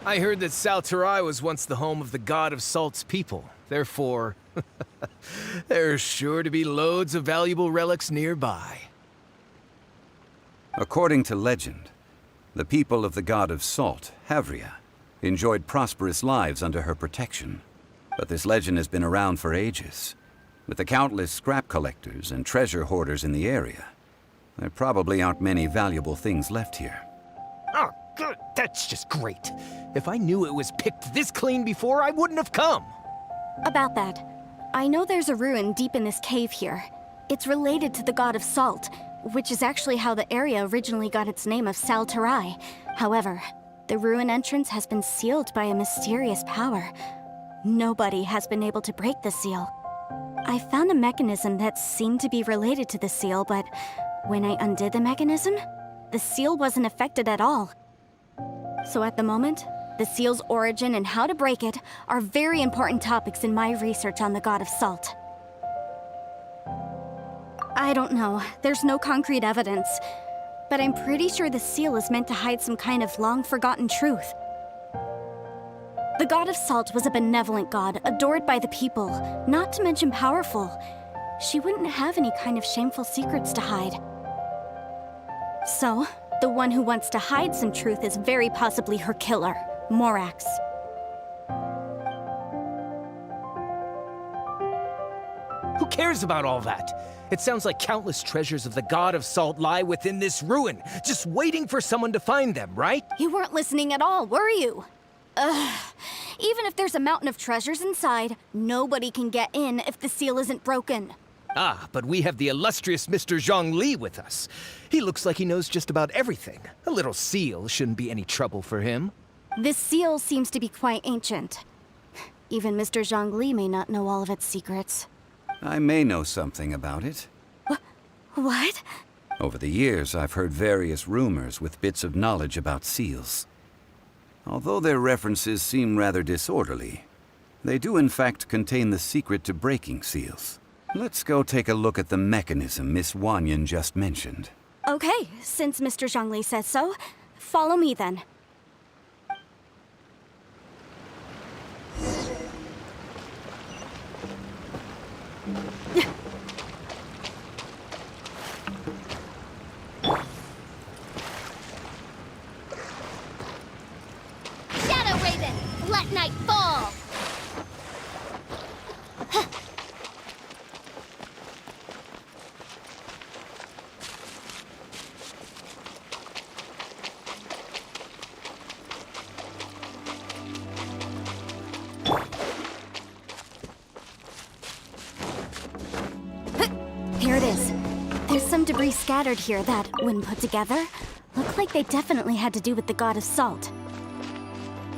S8: I heard that Salterai was once the home of the god of Salt's people. Therefore, there's sure to be loads of valuable relics nearby.
S2: According to legend, the people of the god of Salt, Havria, enjoyed prosperous lives under her protection. But this legend has been around for ages. With the countless scrap collectors and treasure hoarders in the area, there probably aren't many valuable things left here.
S8: Oh, good. That's just great. If I knew it was picked this clean before, I wouldn't have come.
S7: About that, I know there's a ruin deep in this cave here. It's related to the god of Salt, which is actually how the area originally got its name of Salterai. However, the ruin entrance has been sealed by a mysterious power. Nobody has been able to break the seal. I found a mechanism that seemed to be related to the seal, but when I undid the mechanism, the seal wasn't affected at all. So at the moment, the seal's origin and how to break it are very important topics in my research on the god of Salt. I don't know, there's no concrete evidence, but I'm pretty sure the seal is meant to hide some kind of long-forgotten truth. The god of Salt was a benevolent god, adored by the people, not to mention powerful. She wouldn't have any kind of shameful secrets to hide. So, the one who wants to hide some truth is very possibly her killer, Morax.
S8: Who cares about all that? It sounds like countless treasures of the god of Salt lie within this ruin, just waiting for someone to find them, right?
S7: You weren't listening at all, were you? Even if there's a mountain of treasures inside, nobody can get in if the seal isn't broken.
S8: Ah, but we have the illustrious Mr. Zhongli with us. He looks like he knows just about everything. A little seal shouldn't be any trouble for him.
S7: This seal seems to be quite ancient. Even Mr. Zhongli may not know all of its secrets.
S2: I may know something about it.
S7: What?
S2: Over the years, I've heard various rumors with bits of knowledge about seals. Although their references seem rather disorderly, they do in fact contain the secret to breaking seals. Let's go take a look at the mechanism Miss Wanyan just mentioned.
S7: Okay, since Mr. Zhongli says so, follow me then.
S9: Shadow Raven, let night fall!
S7: Here it is. There's some debris scattered here that, when put together, look like they definitely had to do with the god of salt.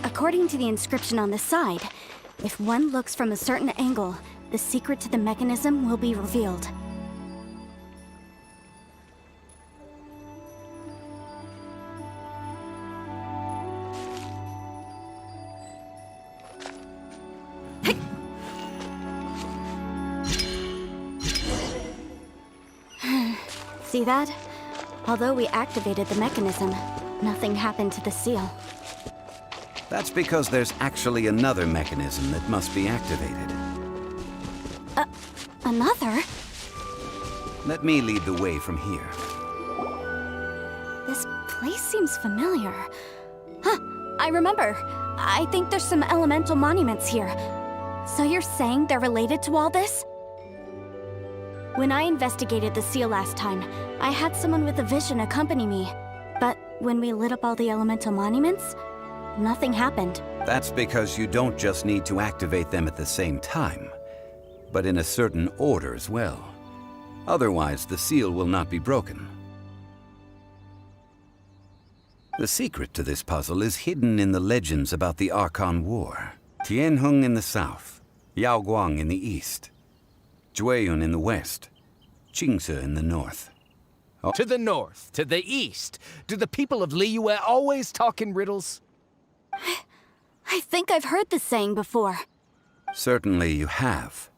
S7: According to the inscription on the side, if one looks from a certain angle, the secret to the mechanism will be revealed. See that? Although we activated the mechanism, nothing happened to the seal.
S2: That's because there's actually another mechanism that must be activated.
S7: Another?
S2: Let me lead the way from here.
S7: This place seems familiar. Huh, I remember. I think there's some elemental monuments here. So you're saying they're related to all this? When I investigated the seal last time, I had someone with a vision accompany me. But when we lit up all the elemental monuments, nothing happened.
S2: That's because you don't just need to activate them at the same time, but in a certain order as well. Otherwise, the seal will not be broken. The secret to this puzzle is hidden in the legends about the Archon War. Tianheng in the south, Yaoguang in the east, Jueyun in the west, Qingce in the north.
S8: To the north, to the east. Do the people of Liyue always talk in riddles?
S7: I think I've heard this saying before.
S2: Certainly you have.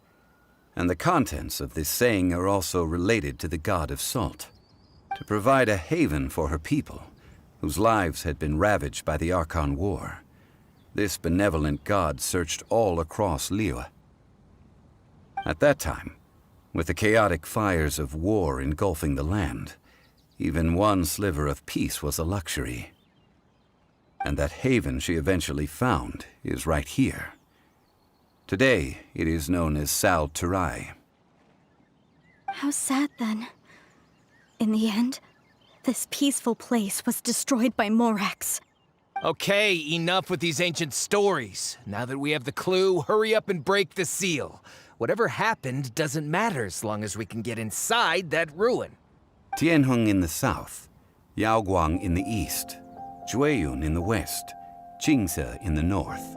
S2: And the contents of this saying are also related to the god of salt. To provide a haven for her people, whose lives had been ravaged by the Archon War, this benevolent god searched all across Liyue. At that time, with the chaotic fires of war engulfing the land, even one sliver of peace was a luxury. And that haven she eventually found is right here. Today, it is known as Sal Turai.
S7: How sad then. In the end, this peaceful place was destroyed by Morax.
S8: Okay, enough with these ancient stories. Now that we have the clue, hurry up and break the seal. Whatever happened doesn't matter as long as we can get inside that ruin.
S2: Tianheng in the south, Yaoguang in the east, Jueyun in the west, Qingce in the north.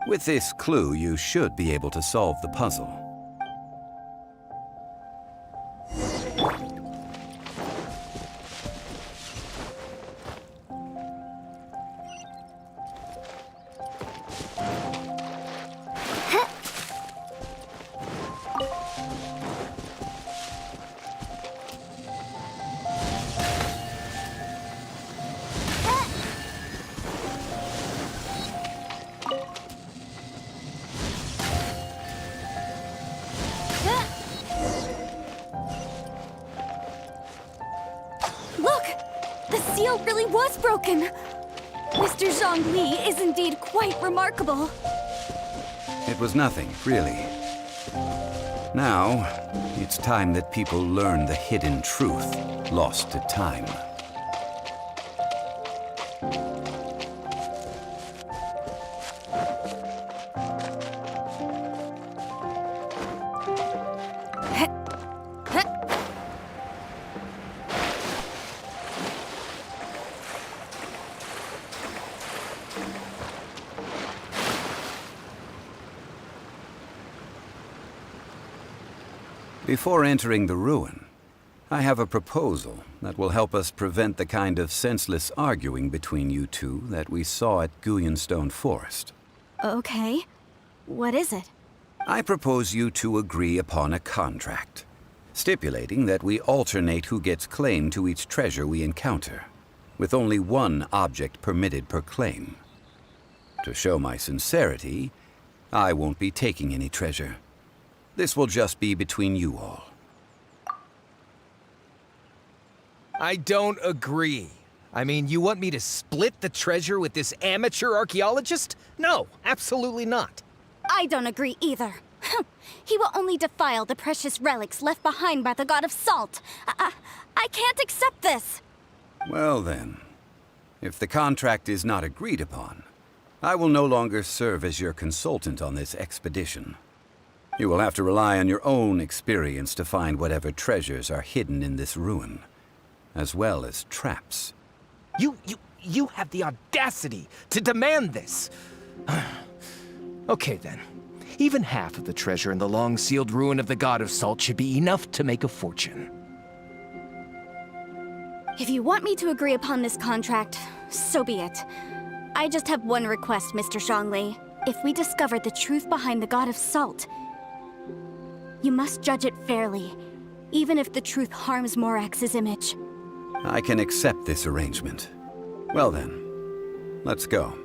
S2: With this clue, you should be able to solve the puzzle.
S7: Look! The seal really was broken! Mr. Zhongli is indeed quite remarkable.
S2: It was nothing, really. Now, it's time that people learn the hidden truth lost to time. Before entering the ruin, I have a proposal that will help us prevent the kind of senseless arguing between you two that we saw at Guyonstone Forest.
S7: Okay. What is it?
S2: I propose you to agree upon a contract, stipulating that we alternate who gets claim to each treasure we encounter, with only one object permitted per claim. To show my sincerity, I won't be taking any treasure. This will just be between you all.
S8: I don't agree. I mean, you want me to split the treasure with this amateur archaeologist? No, absolutely not.
S7: I don't agree either. He will only defile the precious relics left behind by the god of salt. I can't accept this.
S2: Well then, if the contract is not agreed upon, I will no longer serve as your consultant on this expedition. You will have to rely on your own experience to find whatever treasures are hidden in this ruin, as well as traps.
S8: You have the audacity to demand this. Okay then. Even half of the treasure in the long-sealed ruin of the God of Salt should be enough to make a fortune.
S7: If you want me to agree upon this contract, so be it. I just have one request, Mr. Zhongli. If we discover the truth behind the God of Salt, you must judge it fairly, even if the truth harms Morax's image.
S2: I can accept this arrangement. Well then, let's go.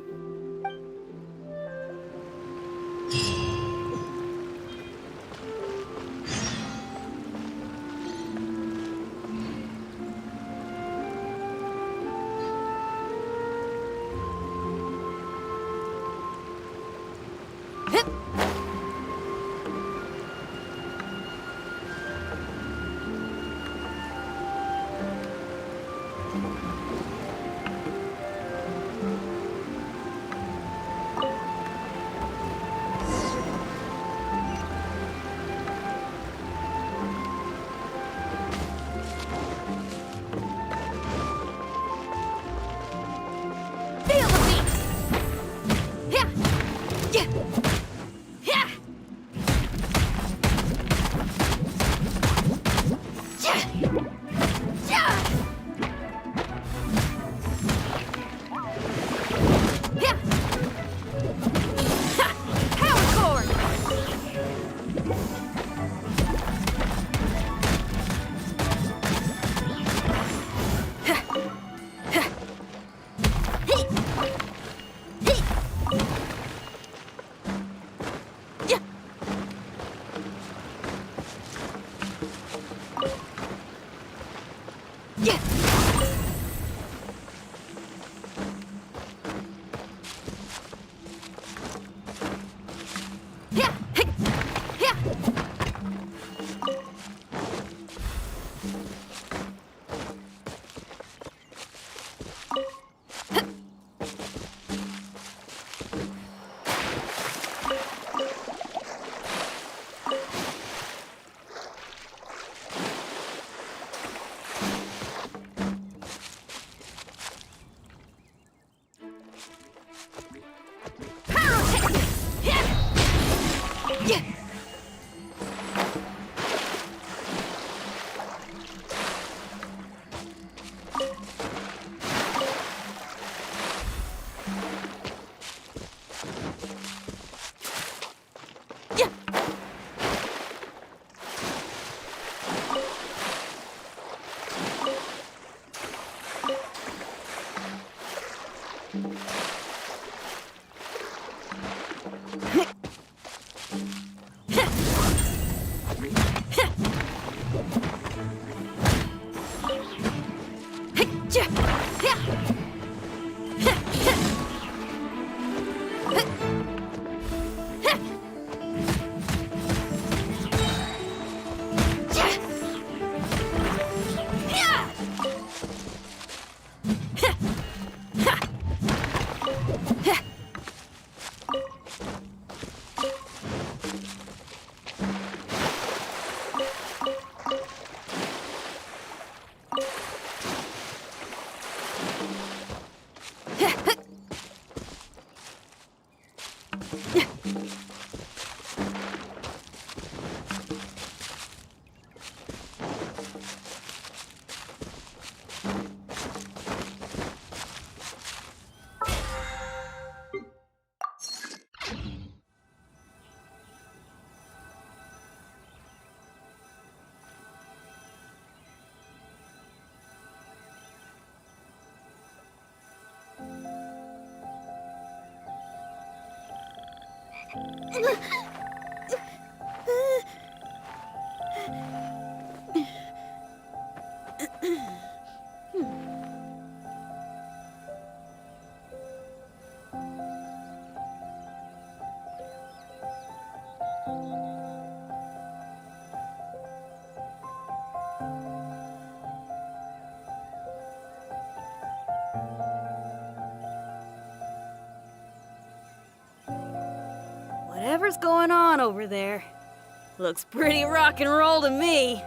S4: Whatever's going on over there, looks pretty rock and roll to me.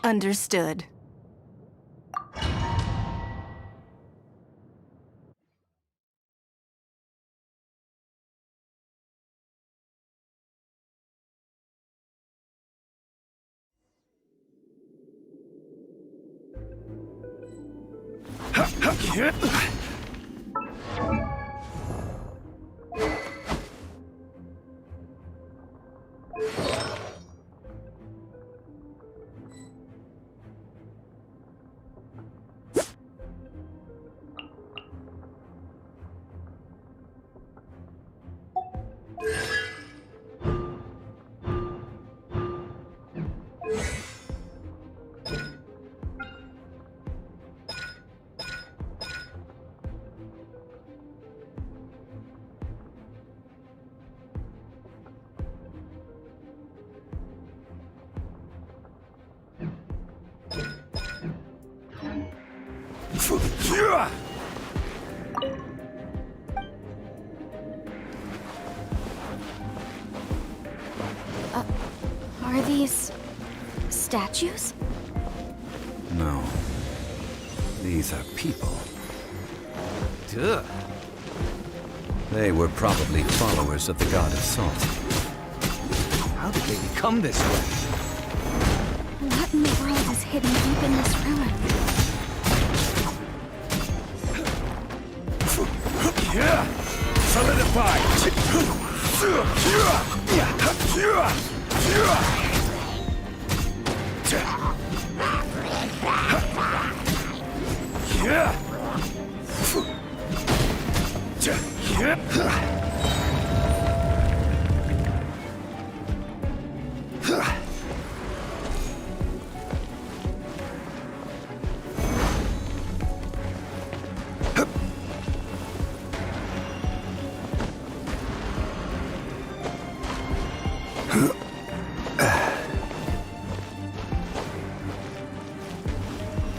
S10: Understood.
S7: Are these statues?
S2: No. These are people. Duh. They were probably followers of the god of salt.
S8: How did they become this way?
S7: What in the world is hidden deep in this ruin?
S5: Solidify!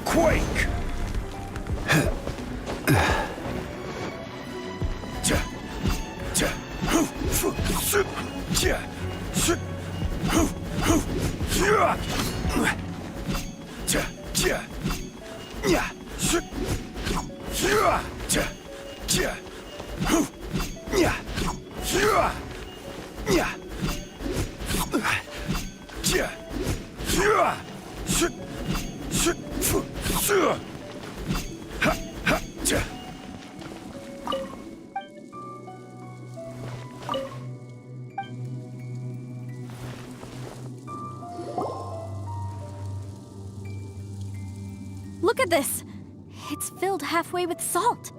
S5: Quake!
S7: Look at this! It's filled halfway with salt.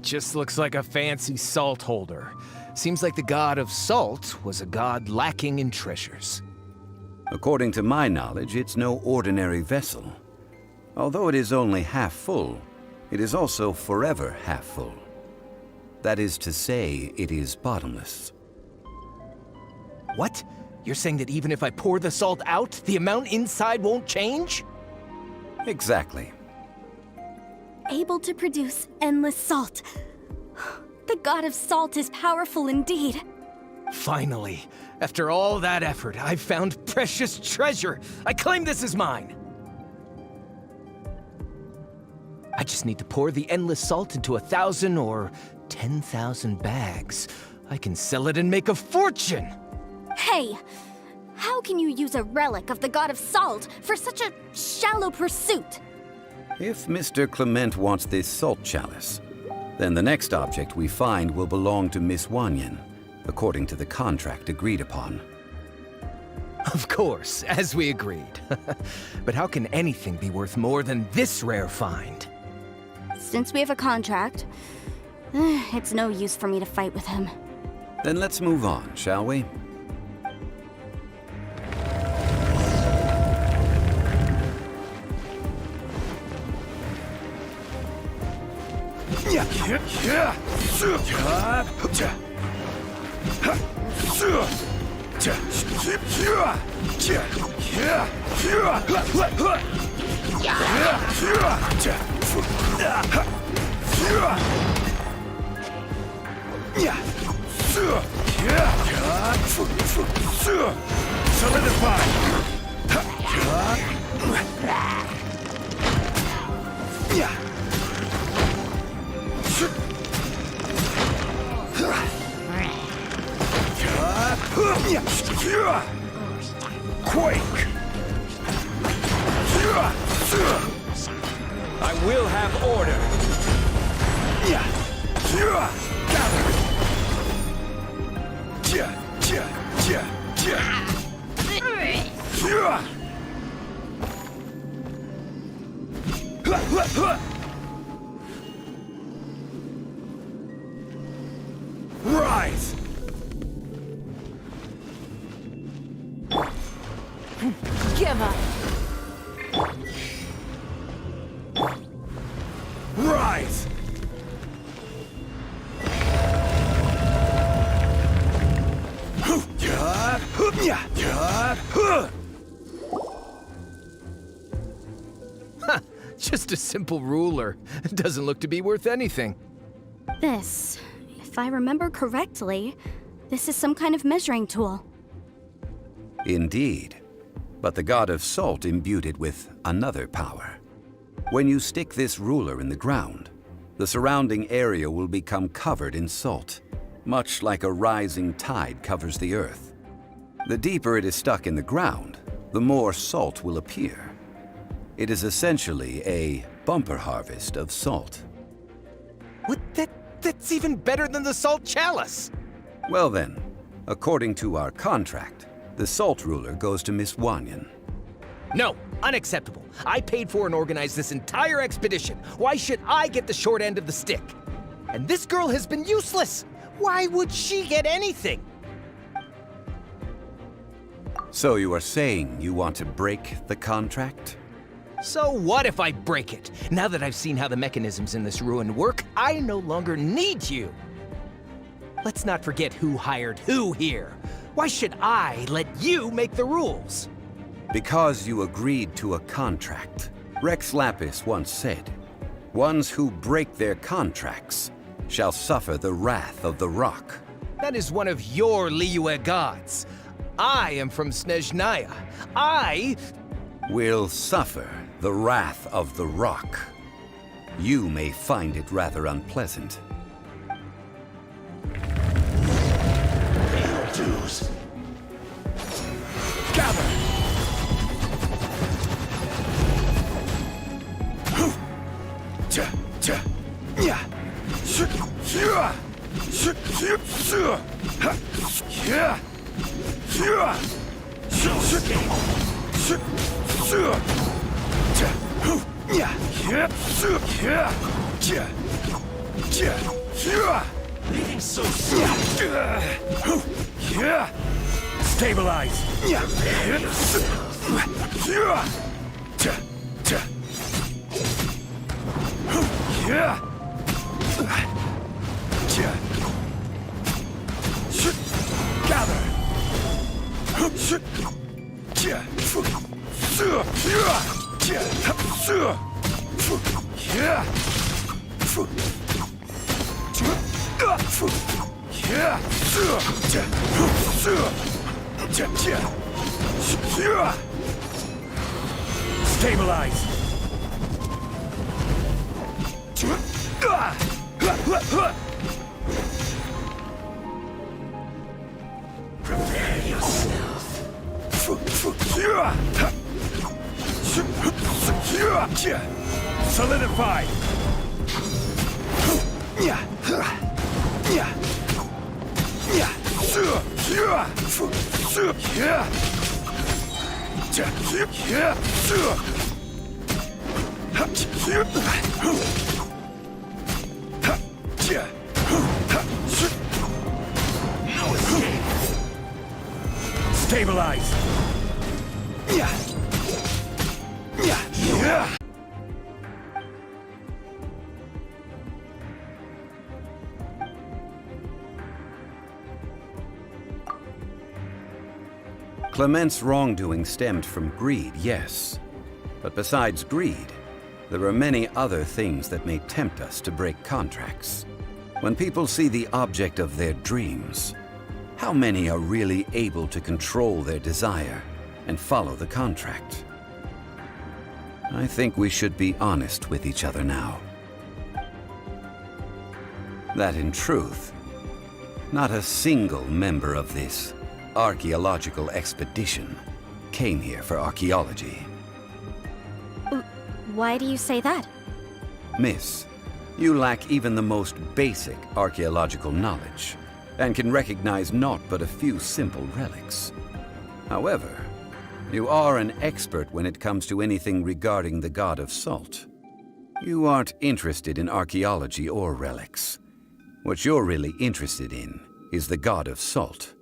S8: Just looks like a fancy salt holder. Seems like the god of salt was a god lacking in treasures.
S2: According to my knowledge, it's no ordinary vessel. Although it is only half full, it is also forever half full. That is to say, it is bottomless.
S8: What? You're saying that even if I pour the salt out, the amount inside won't change?
S2: Exactly.
S7: Able to produce endless salt. The god of salt is powerful indeed.
S8: Finally, after all that effort, I've found precious treasure. I claim this as mine. I just need to pour the endless salt into 1,000 or 10,000 bags. I can sell it and make a fortune!
S7: Hey, how can you use a relic of the god of salt for such a shallow pursuit?
S2: If Mr. Clement wants this salt chalice, then the next object we find will belong to Miss Wanyan, according to the contract agreed upon.
S8: Of course, as we agreed. But how can anything be worth more than this rare find?
S7: Since we have a contract, it's no use for me to fight with him.
S2: Then let's move on, shall we?
S3: Quake! I will have order. Rise!
S4: Give up.
S3: Rise!
S8: Just a simple ruler. It doesn't look to be worth anything.
S7: This, if I remember correctly, this is some kind of measuring tool.
S2: Indeed. But the god of salt imbued it with another power. When you stick this ruler in the ground, the surrounding area will become covered in salt, much like a rising tide covers the earth. The deeper it is stuck in the ground, the more salt will appear. It is essentially a bumper harvest of salt.
S8: What? That's even better than the salt chalice!
S2: Well then, according to our contract, the salt ruler goes to Miss Wanyan.
S8: No, unacceptable. I paid for and organized this entire expedition. Why should I get the short end of the stick? And this girl has been useless. Why would she get anything?
S2: So you are saying you want to break the contract?
S8: So what if I break it? Now that I've seen how the mechanisms in this ruin work, I no longer need you. Let's not forget who hired who here. Why should I let you make the rules?
S2: Because you agreed to a contract. Rex Lapis once said, "Ones who break their contracts shall suffer the wrath of the rock."
S8: That is one of your Liyue gods. I am from Snezhnaya. I
S2: will suffer the wrath of the rock. You may find it rather unpleasant.
S3: Dues. Gather! Leaving so soon.
S5: Stabilize! Gather! Stabilize! Prepare yourself. Solidify! No escape. Stabilize.
S2: Clement's wrongdoing stemmed from greed, yes. But besides greed, there are many other things that may tempt us to break contracts. When people see the object of their dreams, how many are really able to control their desire and follow the contract? I think we should be honest with each other now. That in truth, not a single member of this archaeological expedition came here for archaeology.
S7: Why do you say that?
S2: Miss, you lack even the most basic archaeological knowledge, and can recognize naught but a few simple relics. However, you are an expert when it comes to anything regarding the god of salt. You aren't interested in archaeology or relics. What you're really interested in is the god of salt.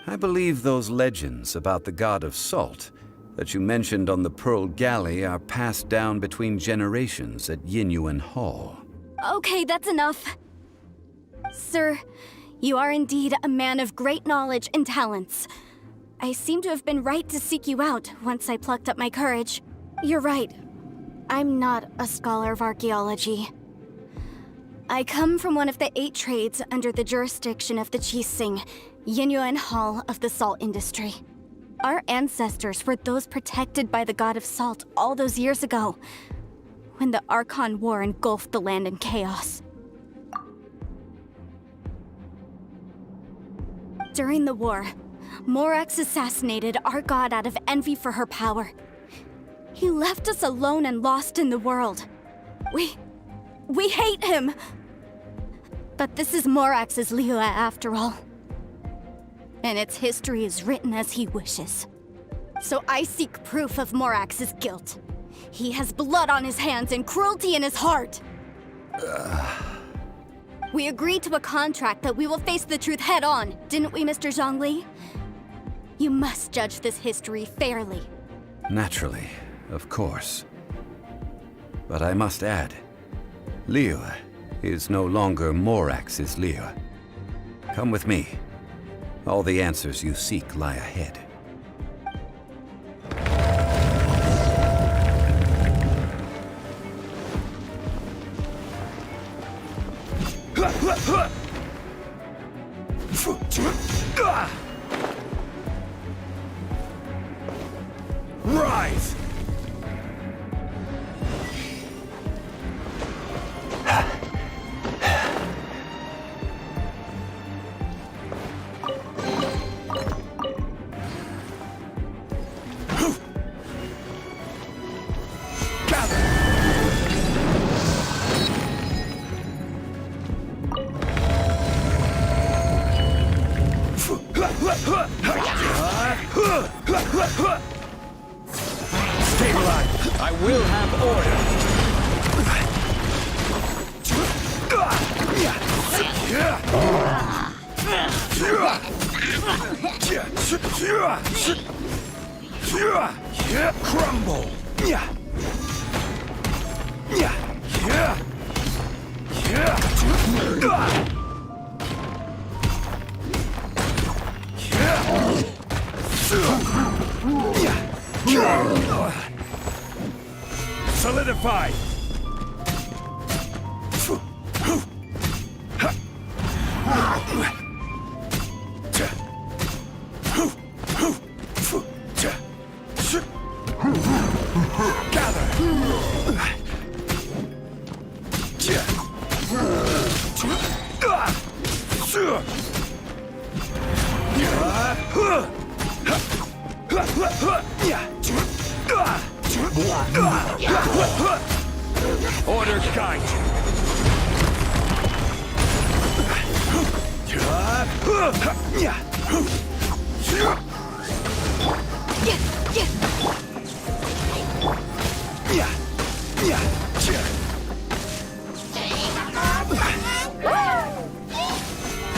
S2: I believe those legends about the god of salt that you mentioned on the Pearl Galley are passed down between generations at Yinyuan Hall.
S7: Okay, that's enough. Sir, you are indeed a man of great knowledge and talents. I seem to have been right to seek you out once I plucked up my courage. You're right. I'm not a scholar of archaeology. I come from one of the 8 trades under the jurisdiction of the Chising, Yinyuan Hall of the salt industry. Our ancestors were those protected by the god of salt all those years ago, when the Archon War engulfed the land in chaos. During the war, Morax assassinated our god out of envy for her power. He left us alone and lost in the world. We hate him! But this is Morax's Liyue after all. And its history is written as he wishes. So I seek proof of Morax's guilt. He has blood on his hands and cruelty in his heart. We agreed to a contract that we will face the truth head on, didn't we, Mr. Zhongli? You must judge this history fairly.
S2: Naturally, of course. But I must add, Liyue is no longer Morax's Liyue. Come with me. All the answers you seek lie ahead.
S5: Rise! Stabilize! I will have order! Crumble! Solidify! Order guide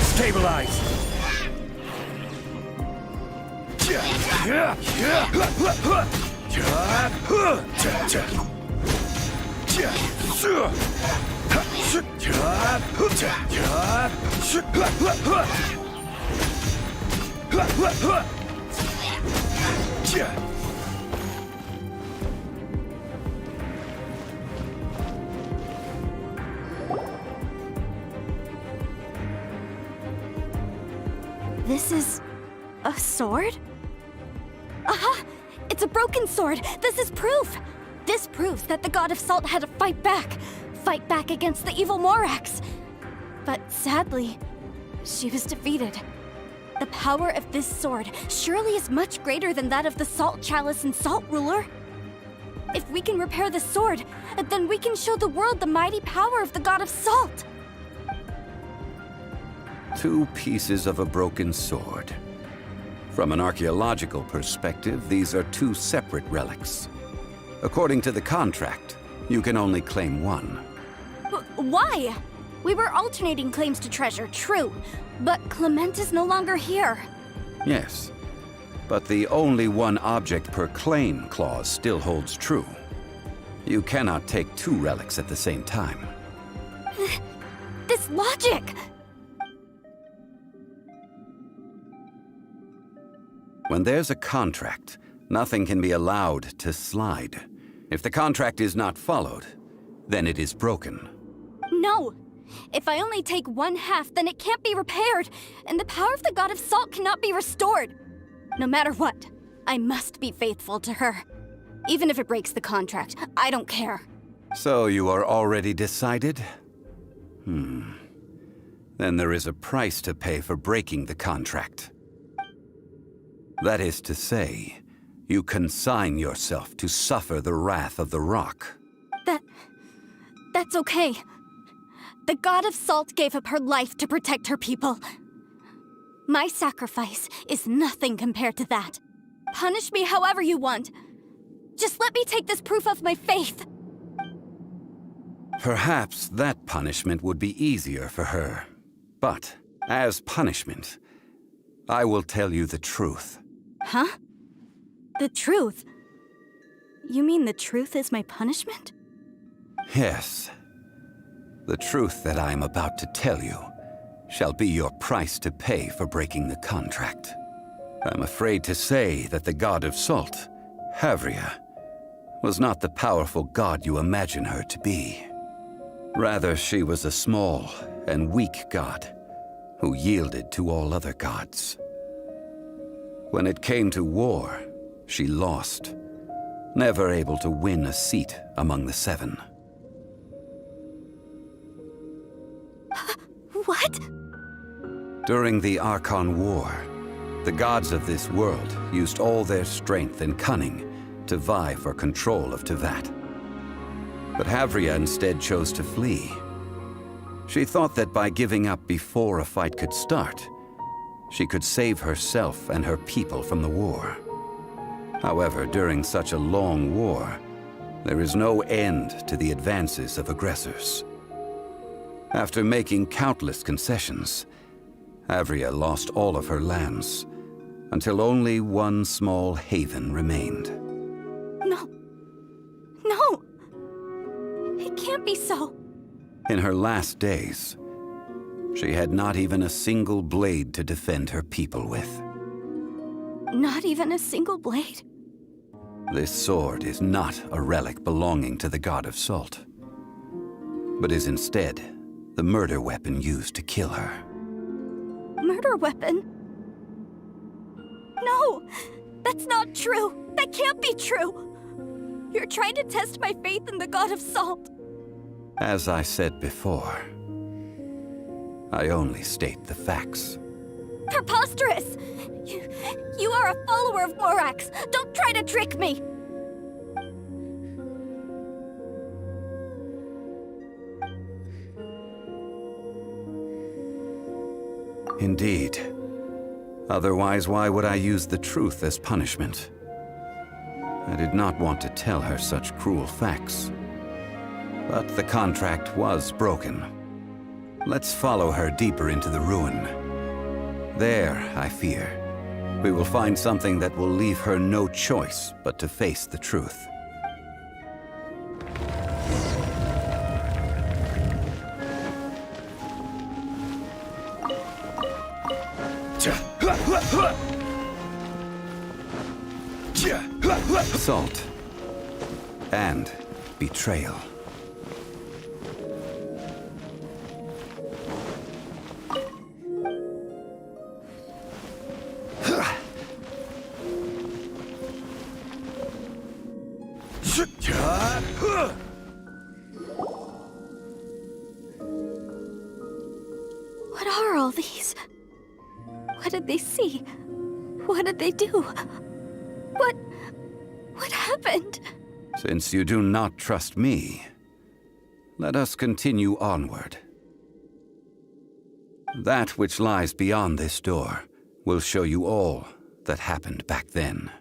S5: Stabilize.
S7: This is a sword? Aha! It's a broken sword! This is proof! This proves that the god of salt had to fight back against the evil Morax. But sadly, she was defeated. The power of this sword surely is much greater than that of the Salt Chalice and Salt Ruler. If we can repair the sword, then we can show the world the mighty power of the god of salt.
S2: 2 pieces of a broken sword. From an archaeological perspective, these are 2 separate relics. According to the contract, you can only claim one.
S7: Why? We were alternating claims to treasure, true, but Clement is no longer here.
S2: Yes, but the only one object per claim clause still holds true. You cannot take 2 relics at the same time.
S7: This logic!
S2: When there's a contract, nothing can be allowed to slide. If the contract is not followed, then it is broken.
S7: No! If I only take 1/2, then it can't be repaired, and the power of the god of salt cannot be restored. No matter what, I must be faithful to her. Even if it breaks the contract, I don't care.
S2: So you are already decided? Then there is a price to pay for breaking the contract. That is to say, you consign yourself to suffer the wrath of the rock.
S7: That's okay. The god of salt gave up her life to protect her people. My sacrifice is nothing compared to that. Punish me however you want. Just let me take this proof of my faith.
S2: Perhaps that punishment would be easier for her. But, as punishment, I will tell you the truth.
S7: Huh? The truth? You mean the truth is my punishment?
S2: Yes. The truth that I am about to tell you shall be your price to pay for breaking the contract. I'm afraid to say that the god of salt, Havria, was not the powerful god you imagine her to be. Rather, she was a small and weak god who yielded to all other gods. When it came to war, she lost, never able to win a seat among the 7.
S7: What?
S2: During the Archon War, the gods of this world used all their strength and cunning to vie for control of Teyvat. But Havria instead chose to flee. She thought that by giving up before a fight could start, she could save herself and her people from the war. However, during such a long war, there is no end to the advances of aggressors. After making countless concessions, Havria lost all of her lands until only one small haven remained.
S7: No. No! It can't be so.
S2: In her last days, she had not even a single blade to defend her people with.
S7: Not even a single blade?
S2: This sword is not a relic belonging to the god of salt, but is instead the murder weapon used to kill her.
S7: Murder weapon? No! That's not true! That can't be true! You're trying to test my faith in the god of salt!
S2: As I said before, I only state the facts.
S7: Preposterous! You are a follower of Morax! Don't try to trick me!
S2: Indeed. Otherwise, why would I use the truth as punishment? I did not want to tell her such cruel facts. But the contract was broken. Let's follow her deeper into the ruin. There, I fear, we will find something that will leave her no choice but to face the truth. Salt and betrayal.
S7: What are all these? What did they see? What did they do? What happened?
S2: Since you do not trust me, let us continue onward. That which lies beyond this door will show you all that happened back then.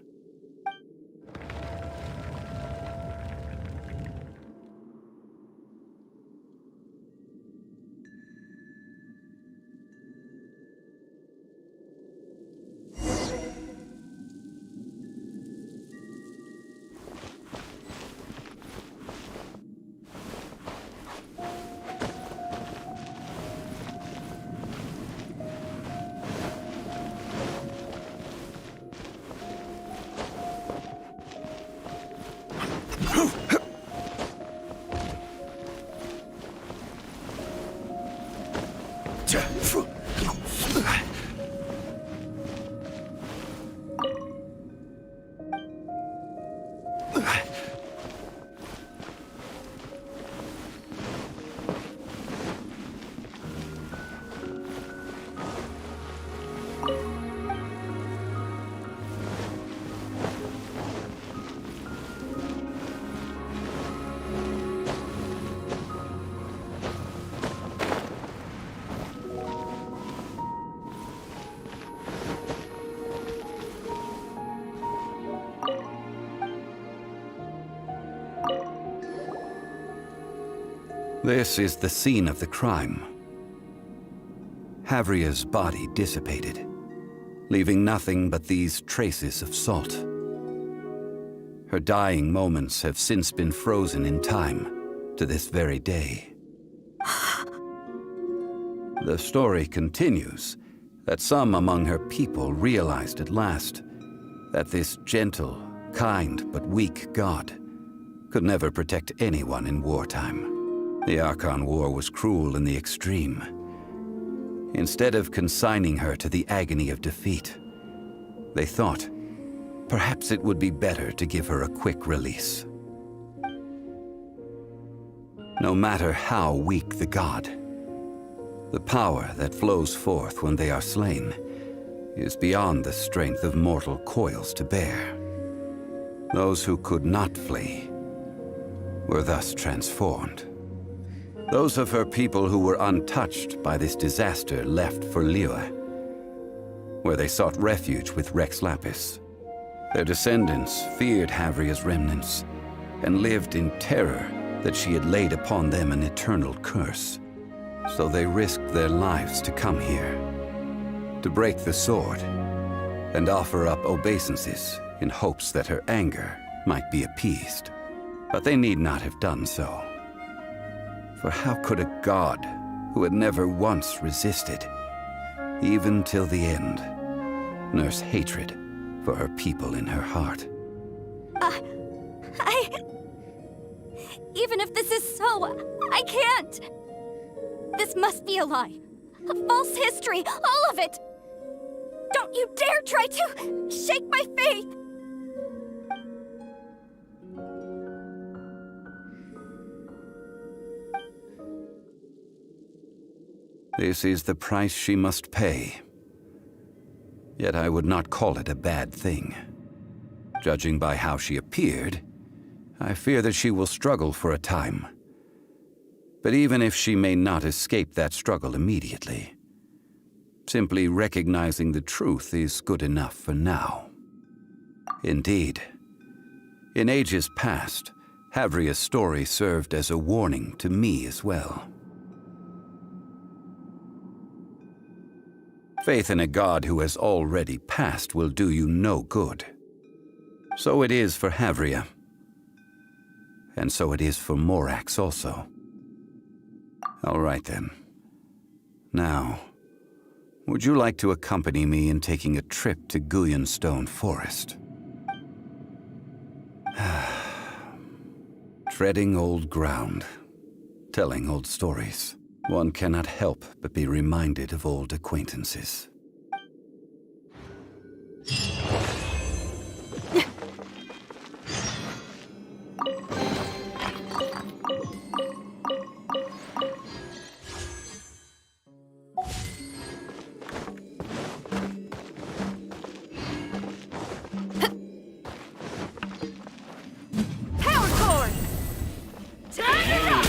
S2: This is the scene of the crime. Havria's body dissipated, leaving nothing but these traces of salt. Her dying moments have since been frozen in time to this very day. The story continues that some among her people realized at last that this gentle, kind, but weak god could never protect anyone in wartime. The Archon War was cruel in the extreme. Instead of consigning her to the agony of defeat, they thought perhaps it would be better to give her a quick release. No matter how weak the god, the power that flows forth when they are slain is beyond the strength of mortal coils to bear. Those who could not flee were thus transformed. Those of her people who were untouched by this disaster left for Liyue, where they sought refuge with Rex Lapis. Their descendants feared Havria's remnants and lived in terror that she had laid upon them an eternal curse. So they risked their lives to come here, to break the sword, and offer up obeisances in hopes that her anger might be appeased. But they need not have done so. For how could a god who had never once resisted, even till the end, nurse hatred for her people in her heart?
S7: Even if this is so, I can't! This must be a lie. A false history, all of it! Don't you dare try to shake my faith!
S2: This is the price she must pay. Yet I would not call it a bad thing. Judging by how she appeared, I fear that she will struggle for a time. But even if she may not escape that struggle immediately, simply recognizing the truth is good enough for now. Indeed, in ages past, Havria's story served as a warning to me as well. Faith in a god who has already passed will do you no good. So it is for Havria. And so it is for Morax also. All right then. Now, would you like to accompany me in taking a trip to Guyanstone Forest? Treading old ground, telling old stories. One cannot help but be reminded of old acquaintances.
S4: Power cord! Time to rock!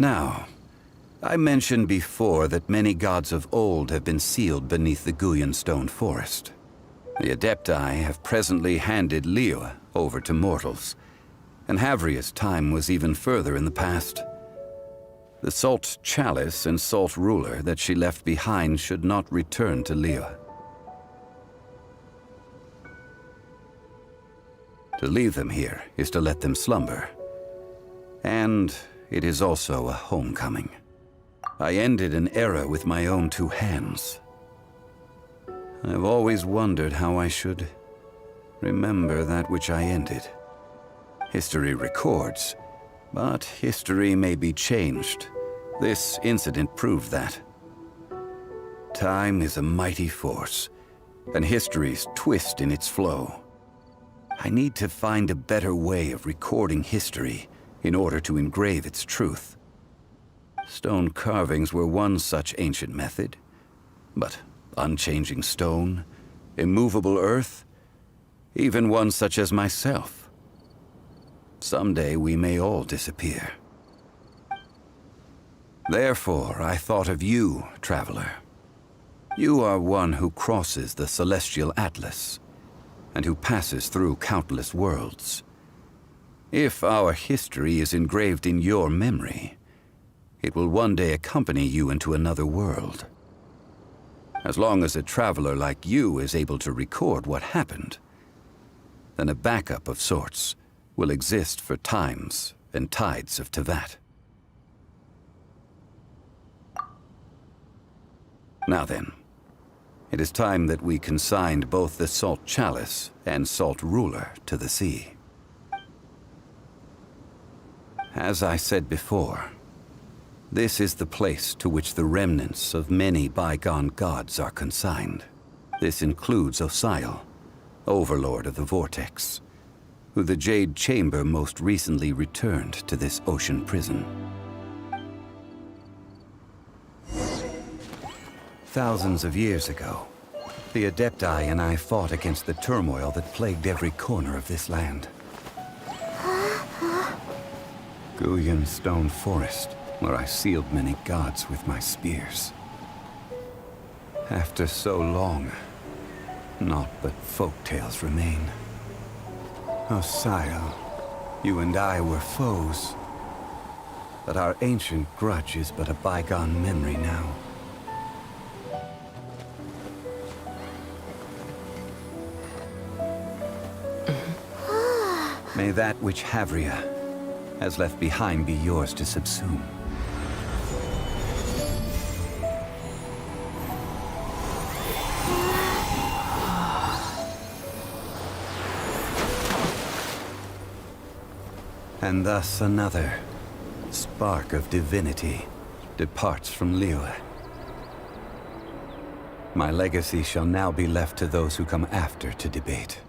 S2: Now, I mentioned before that many gods of old have been sealed beneath the Guyan stone forest. The Adepti have presently handed Liyue over to mortals, and Havria's time was even further in the past. The Salt Chalice and Salt Ruler that she left behind should not return to Liyue. To leave them here is to let them slumber. And it is also a homecoming. I ended an era with my own two hands. I've always wondered how I should remember that which I ended. History records, but history may be changed. This incident proved that. Time is a mighty force, and history's twist in its flow. I need to find a better way of recording history in order to engrave its truth. Stone carvings were one such ancient method, but unchanging stone, immovable earth, even one such as myself. Someday we may all disappear. Therefore, I thought of you, traveler. You are one who crosses the celestial atlas, and who passes through countless worlds. If our history is engraved in your memory, it will one day accompany you into another world. As long as a traveler like you is able to record what happened, then a backup of sorts will exist for times and tides of Teyvat. Now then, it is time that we consigned both the Salt Chalice and Salt Ruler to the sea. As I said before, this is the place to which the remnants of many bygone gods are consigned. This includes Osial, Overlord of the Vortex, who the Jade Chamber most recently returned to this ocean prison. Thousands of years ago, the Adepti and I fought against the turmoil that plagued every corner of this land. Guyan Stone Forest, where I sealed many gods with my spears. After so long, naught but folk tales remain. Osial, you and I were foes, but our ancient grudge is but a bygone memory now. May that which Havria has left behind be yours to subsume. And thus another spark of divinity departs from Liyue. My legacy shall now be left to those who come after to debate.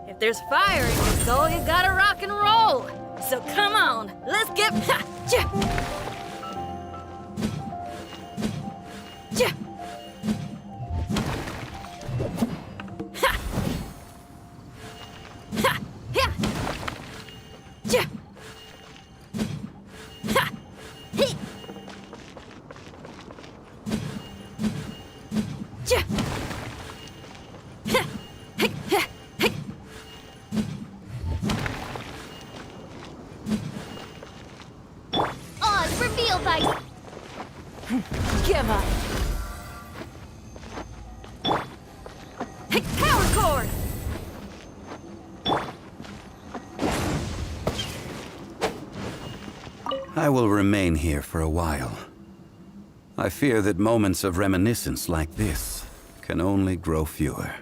S4: If there's fire in your soul, you gotta rock and roll. So come on, let's get... Ha! Ja! Ja! Ha! Ha! Yeah!
S9: Real fight!
S4: Give up. Hey, power cord!
S2: I will remain here for a while. I fear that moments of reminiscence like this can only grow fewer.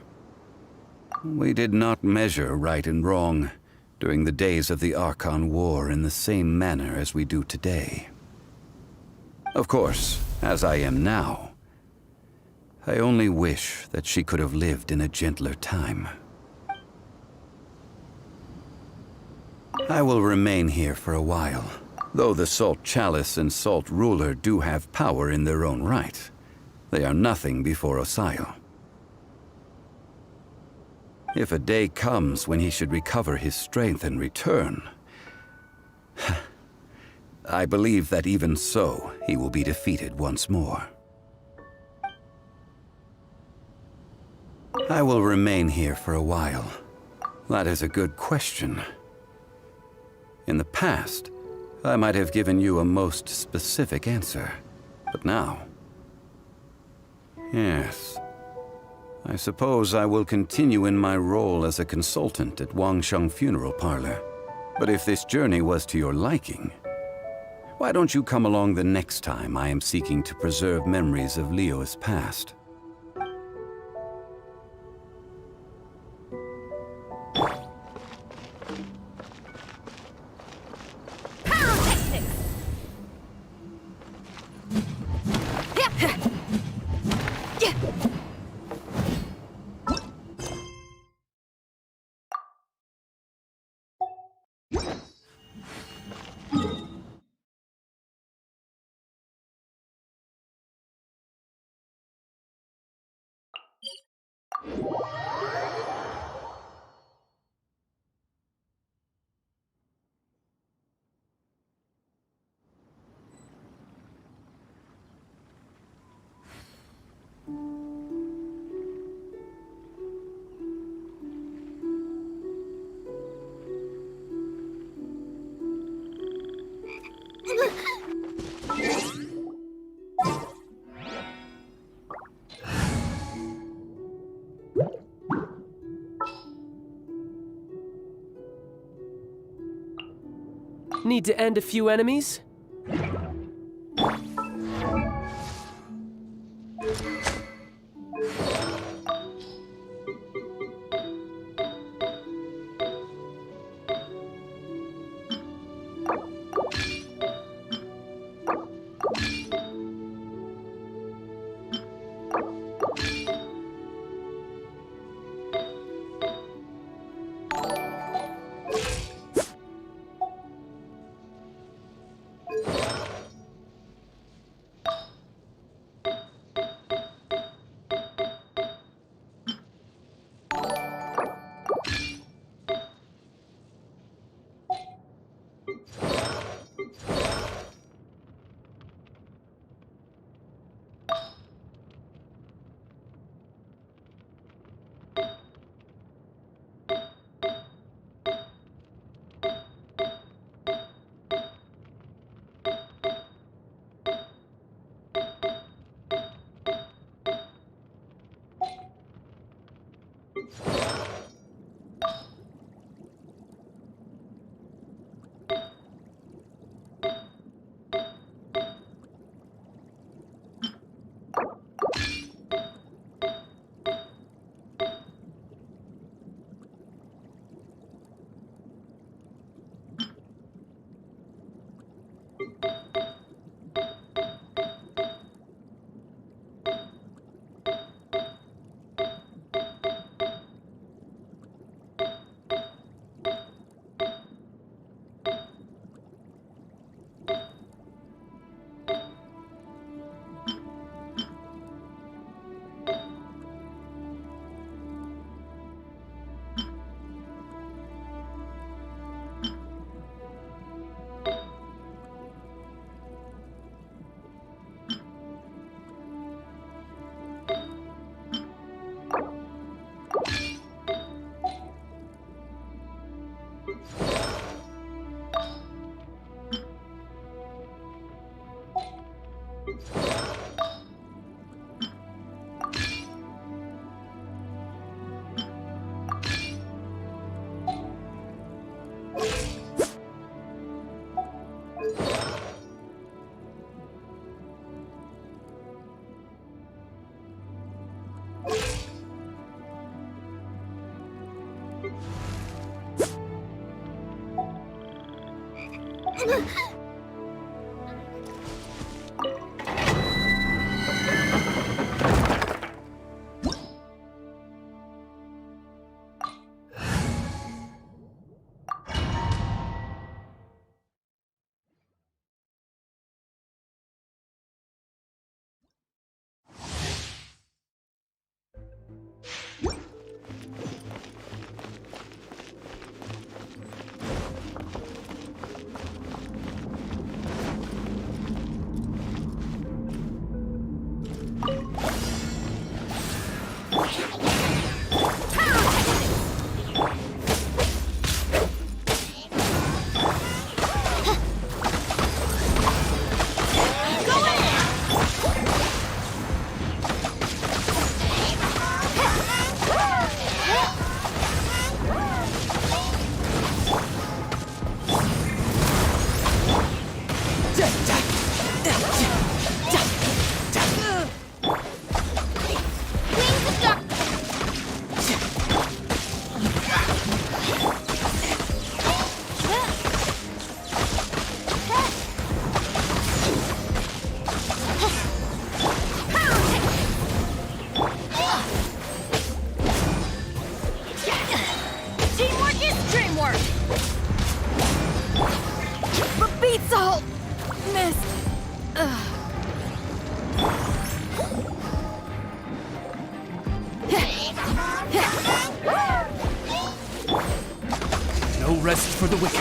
S2: We did not measure right and wrong during the days of the Archon War in the same manner as we do today. Of course, as I am now, I only wish that she could have lived in a gentler time. I will remain here for a while. Though the Salt Chalice and Salt Ruler do have power in their own right, they are nothing before Osayo. If a day comes when he should recover his strength and return, I believe that even so, he will be defeated once more. I will remain here for a while. That is a good question. In the past, I might have given you a most specific answer, but now... Yes. I suppose I will continue in my role as a consultant at Wangsheng Funeral Parlor. But if this journey was to your liking, why don't you come along the next time I am seeking to preserve memories of Liyue's past?
S10: Need to end a few enemies? No rest for the wicked.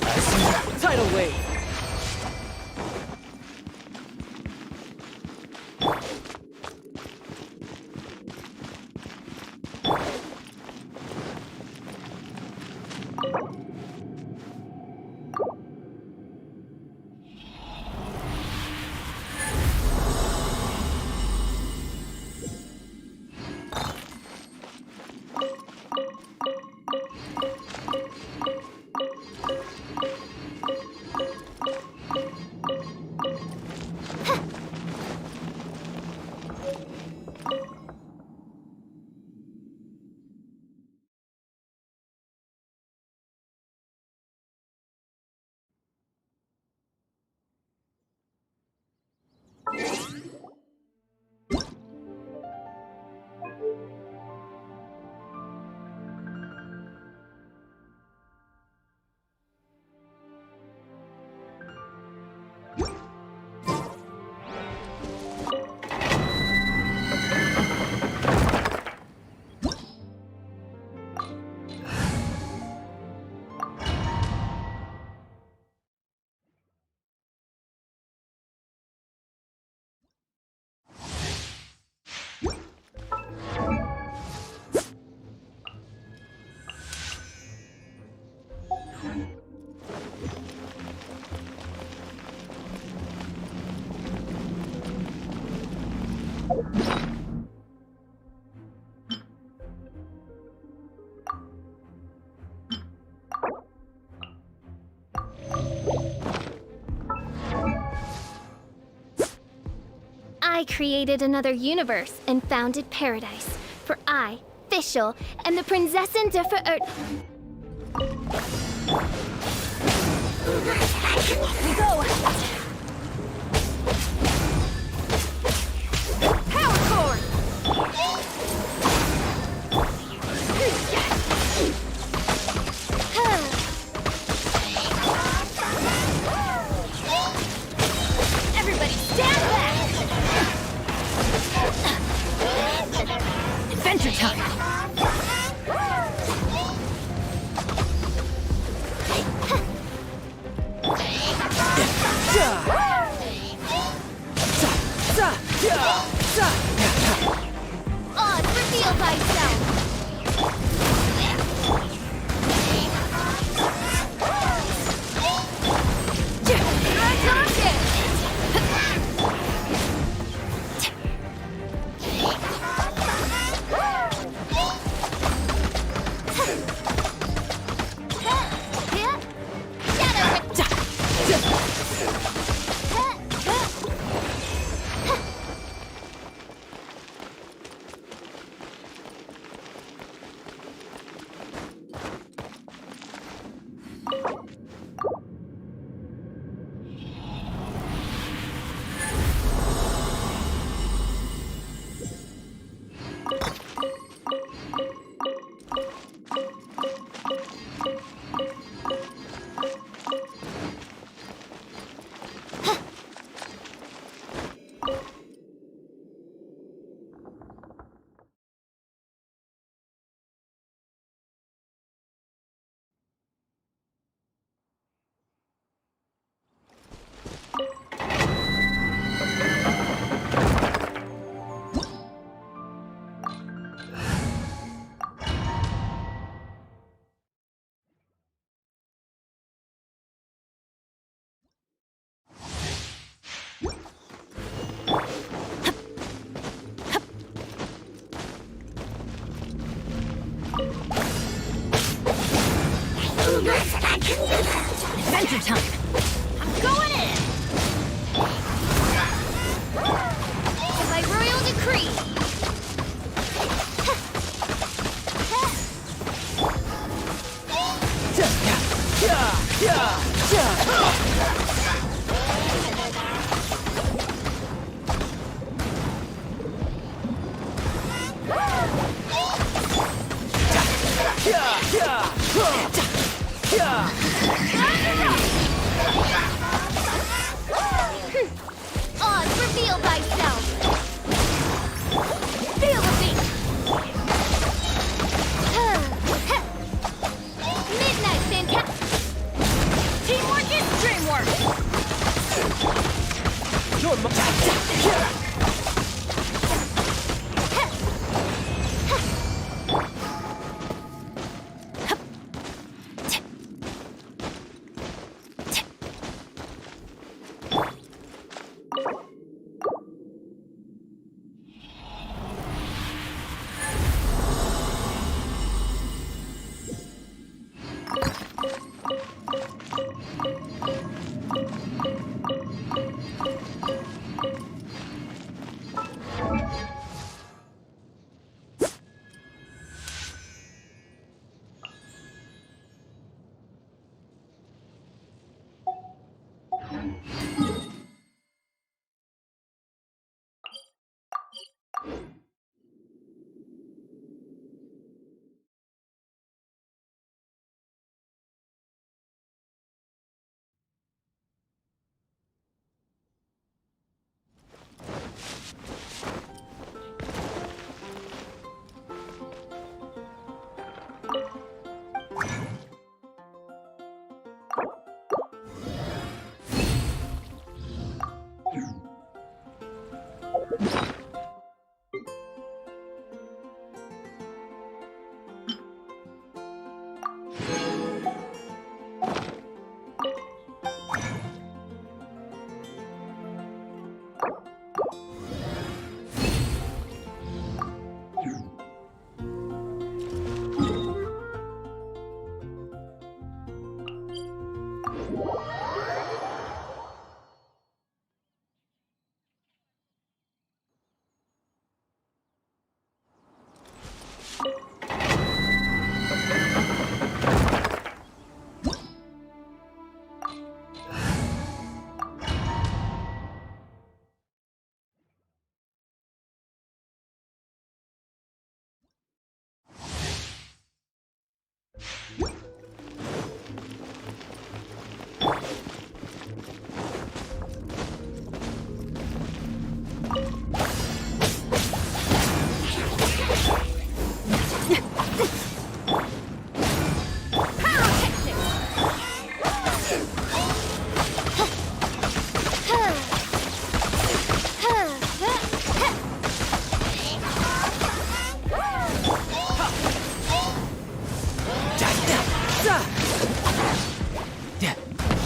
S10: I see. Tidal wave.
S9: I created another universe and founded paradise. For I, Fischl, am the Prinzessin de
S4: We go! Power cord! Everybody stand back! Adventure time!
S9: Oz, reveal thyself!
S4: Adventure time! I'm going in! By royal decree!
S9: Oz, reveal thyself! Feel the beat! Midnight fantastic!
S4: Teamwork is dreamwork!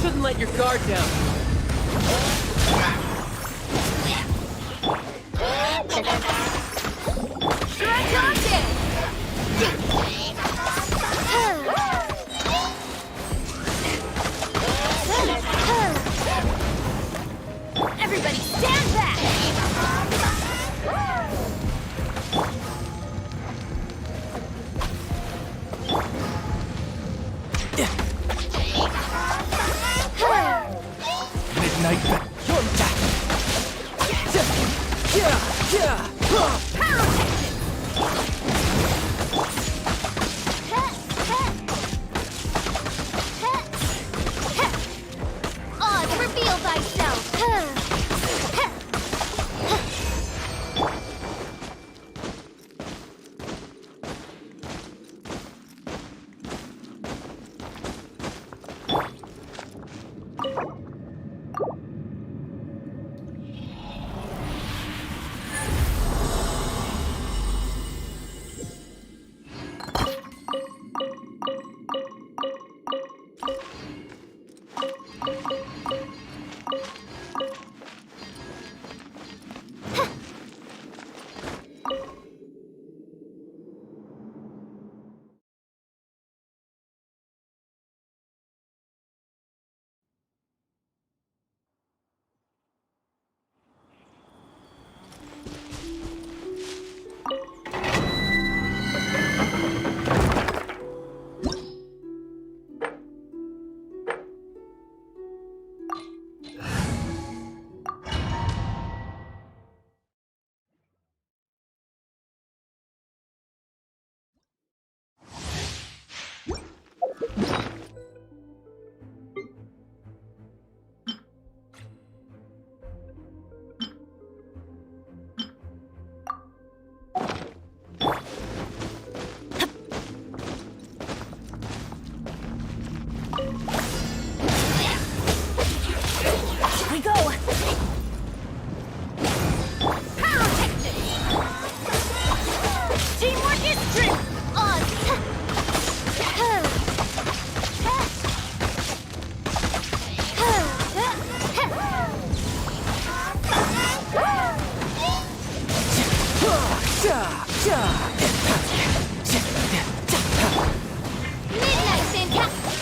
S10: Shouldn't let your guard down.
S4: Everybody stand back!
S9: Midnight Fantastic!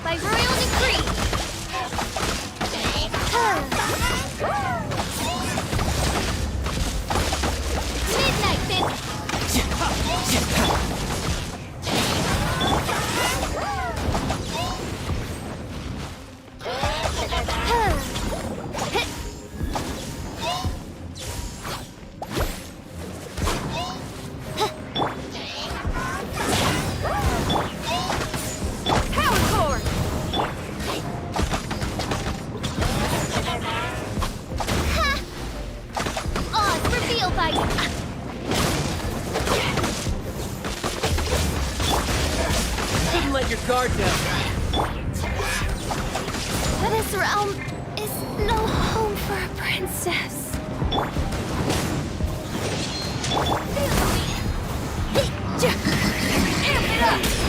S9: By royal decree! Midnight
S10: Couldn't let your guard down.
S9: This realm is no home for a princess. Amp it up!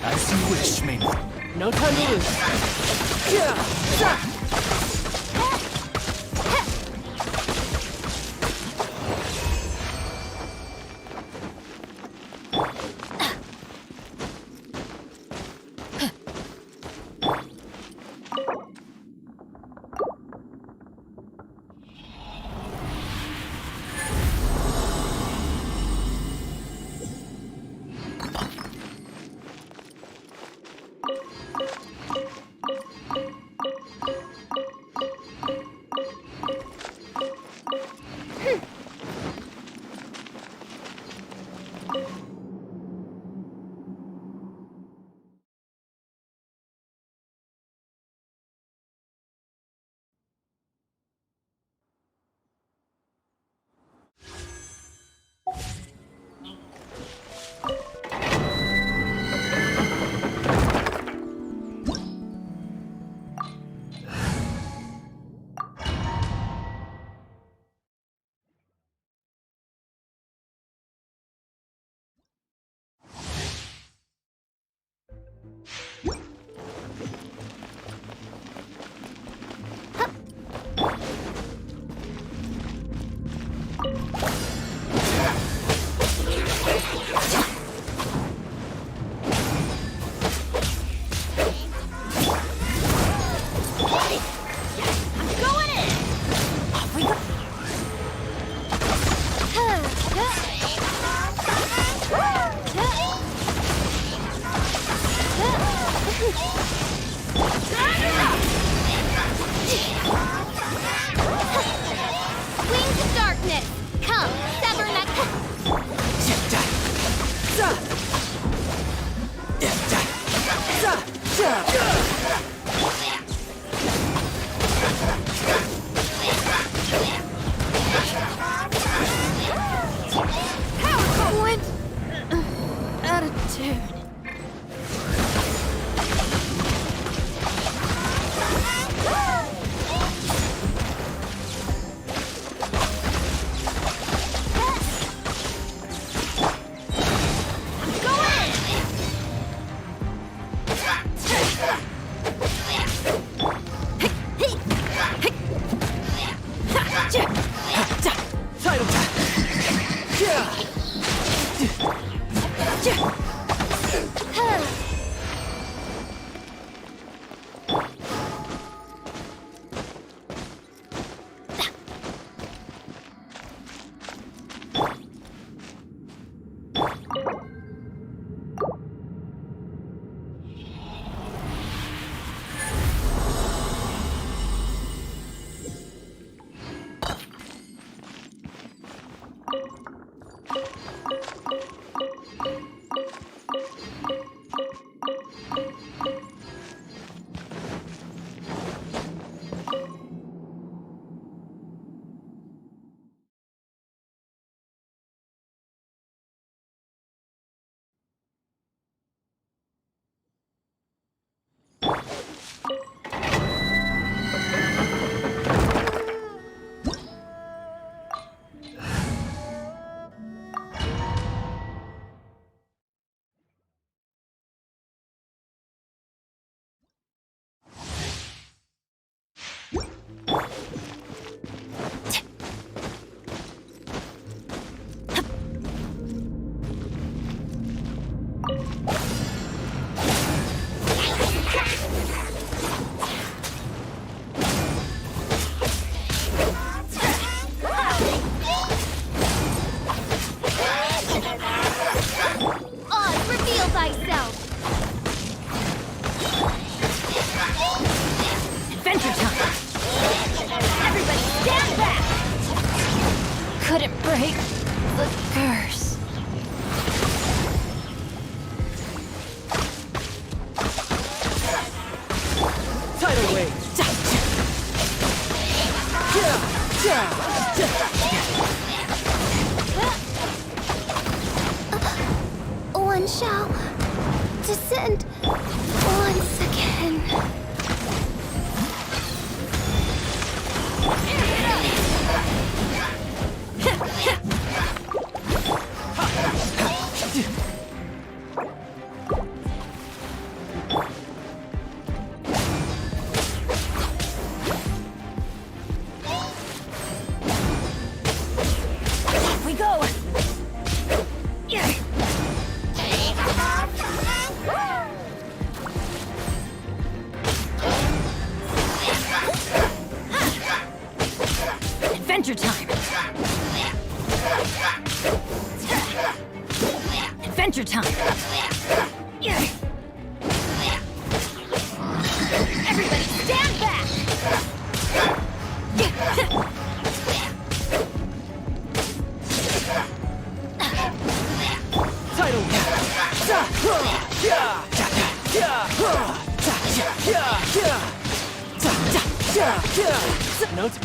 S10: As you wish, maiden. No time to lose.
S9: Wings of darkness, come, sever neck.
S4: Power went out of tune.
S9: Go in!
S4: break the curse.
S10: Tidal wave.
S9: One shall descend once again.
S4: Off we go. Adventure time. Adventure time. Everybody stand back.
S10: Tidal wave. Notes.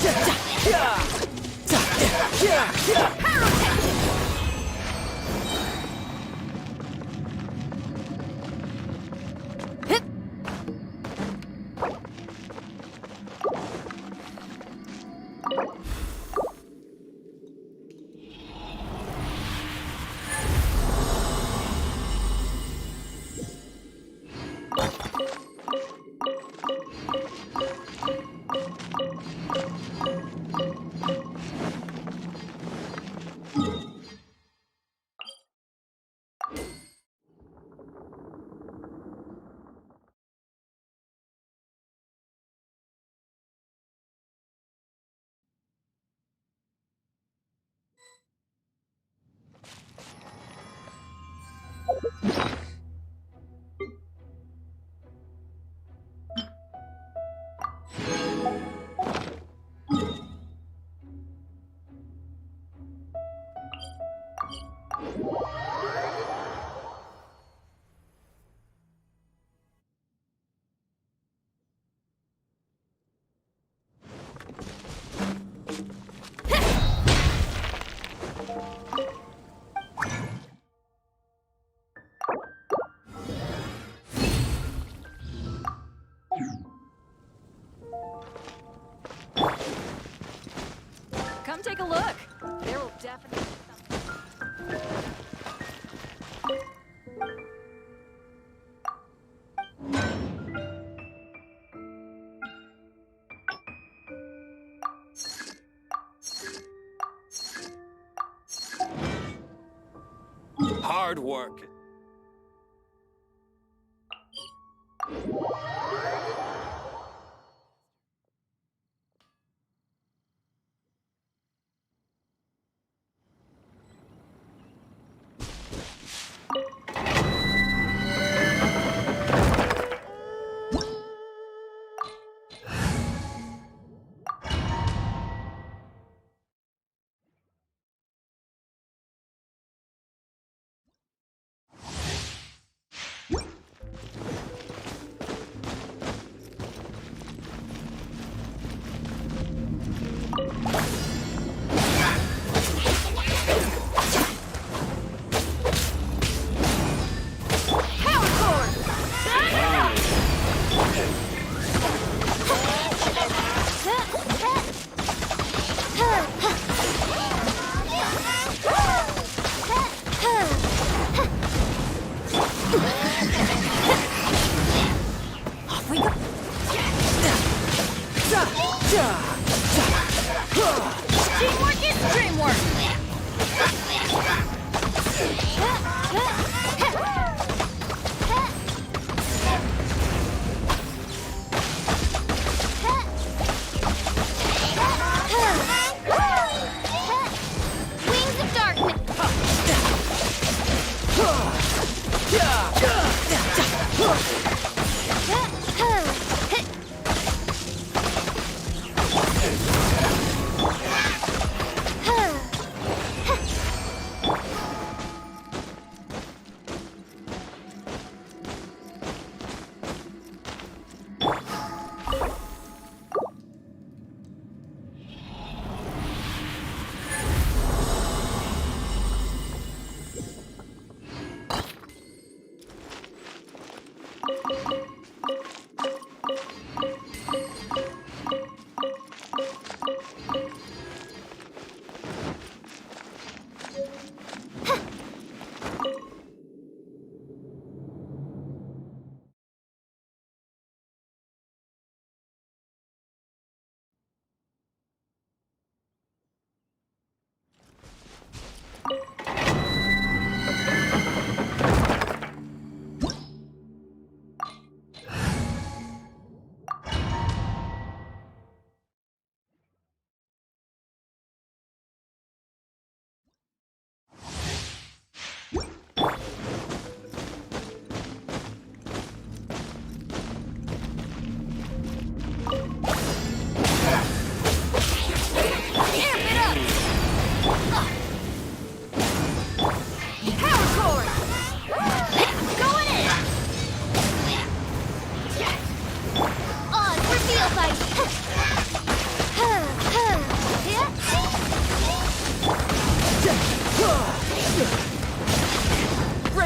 S4: Come take a look. There will definitely be something.
S3: Hard work.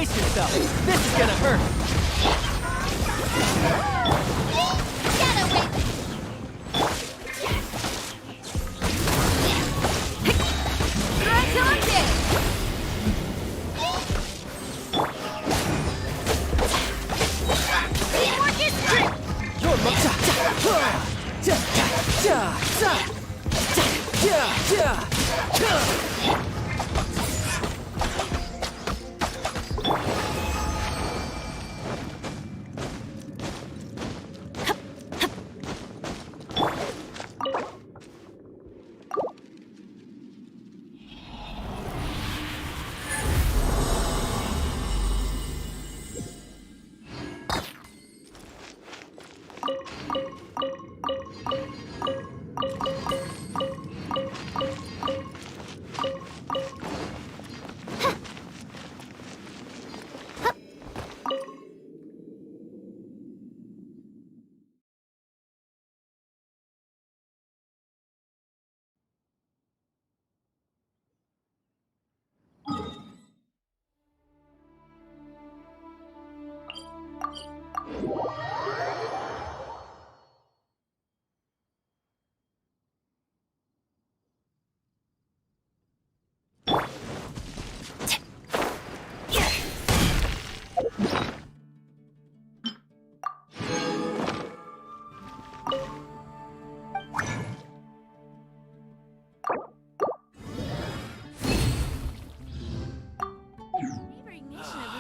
S10: Brace yourself! This is gonna hurt!
S9: Get away!
S4: Dracula kick!
S9: Teamwork is great!
S10: Your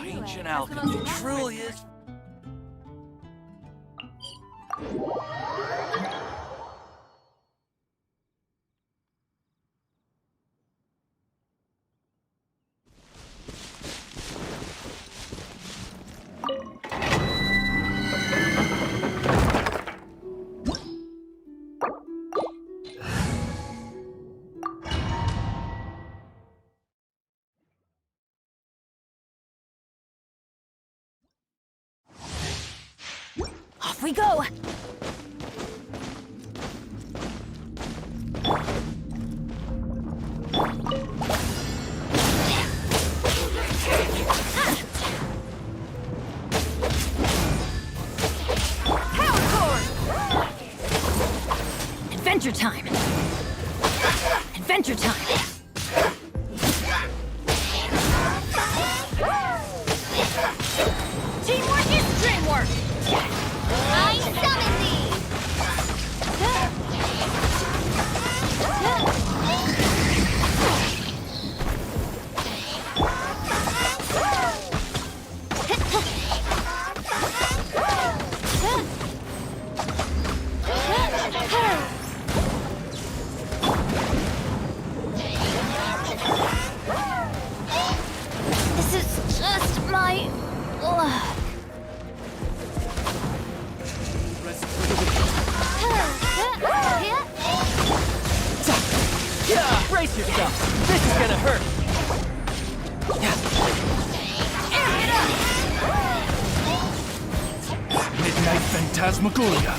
S1: Ancient alchemy truly is.
S4: Off we go! Adventure time! Adventure time! Teamwork is dreamwork!
S9: I summon thee!
S4: This is just my luck.
S10: brace yourself! This is gonna hurt!
S3: Midnight Phantasmagoria.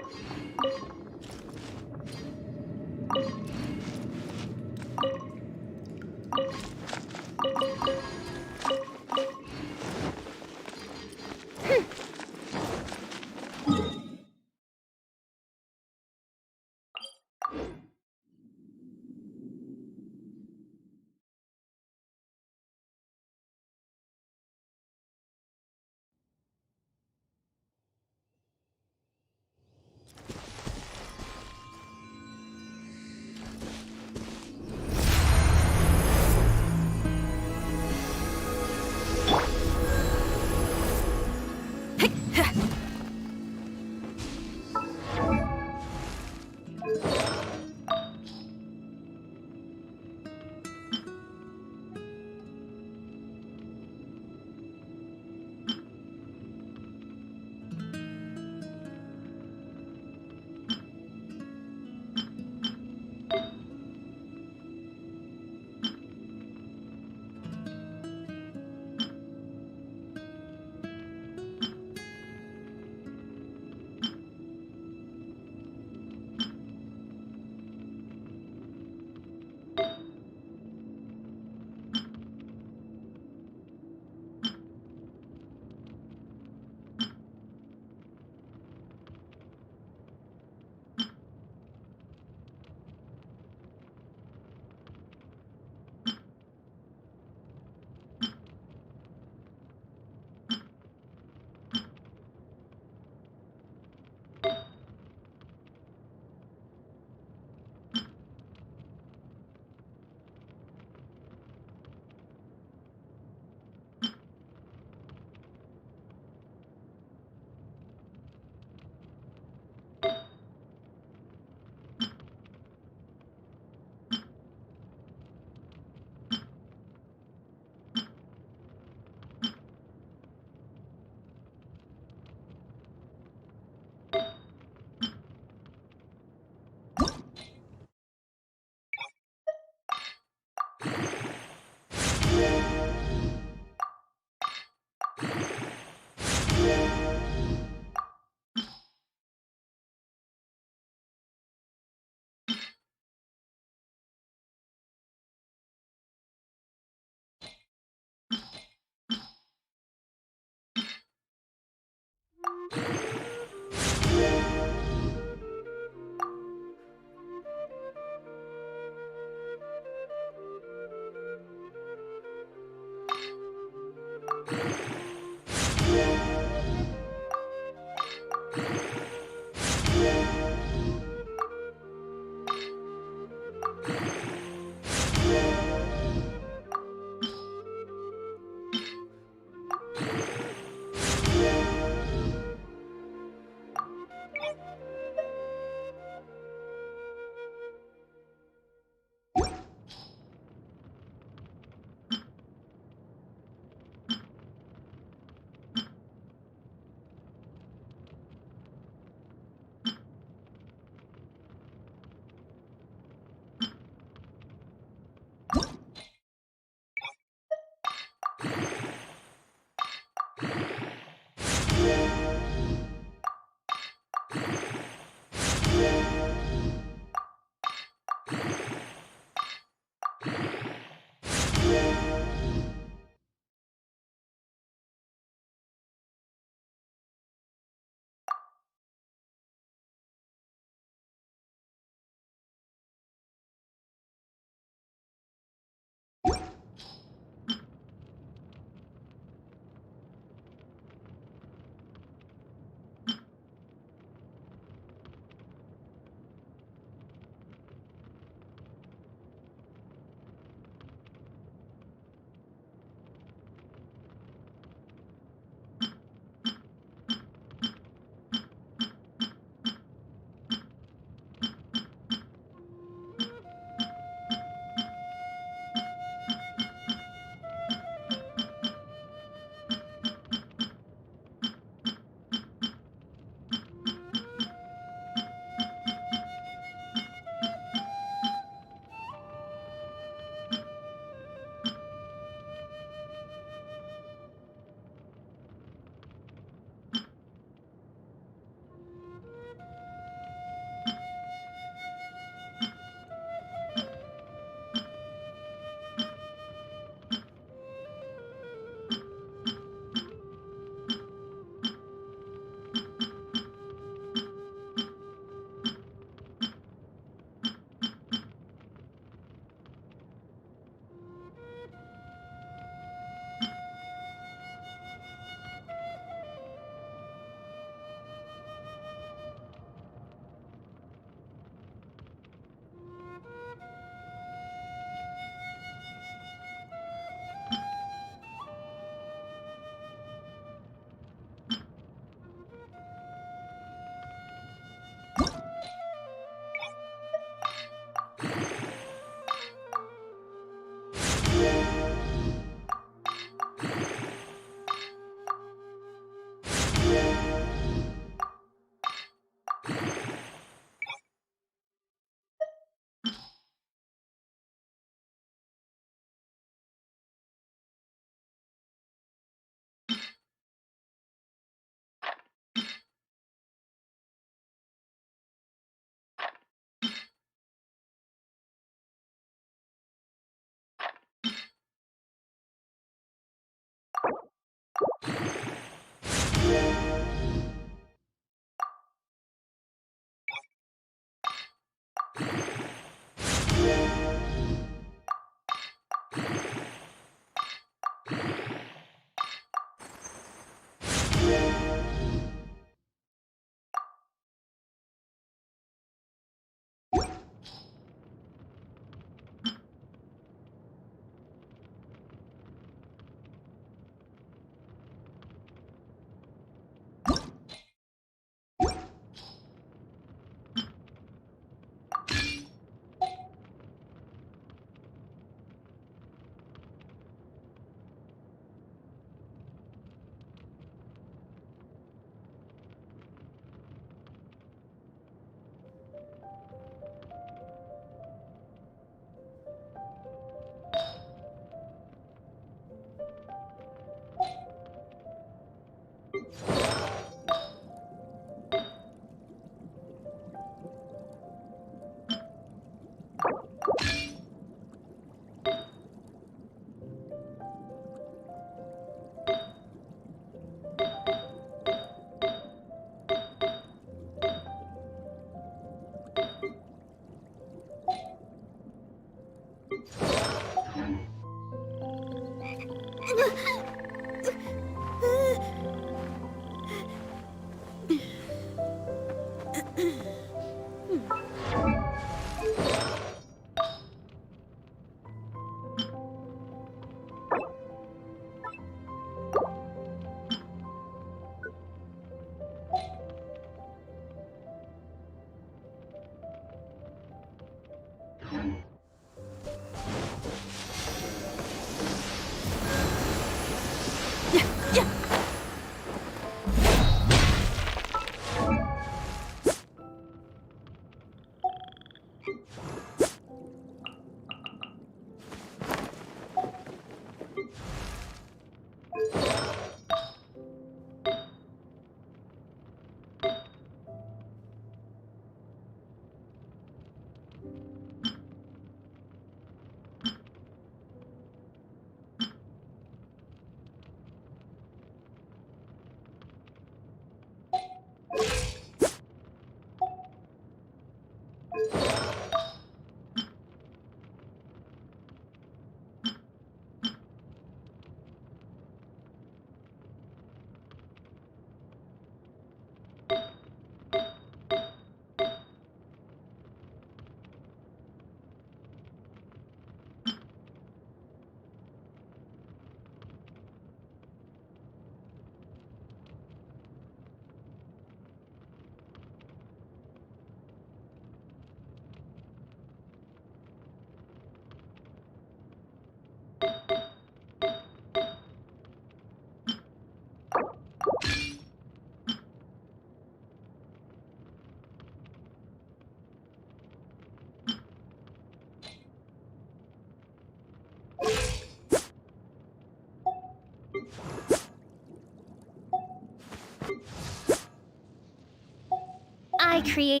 S9: I create.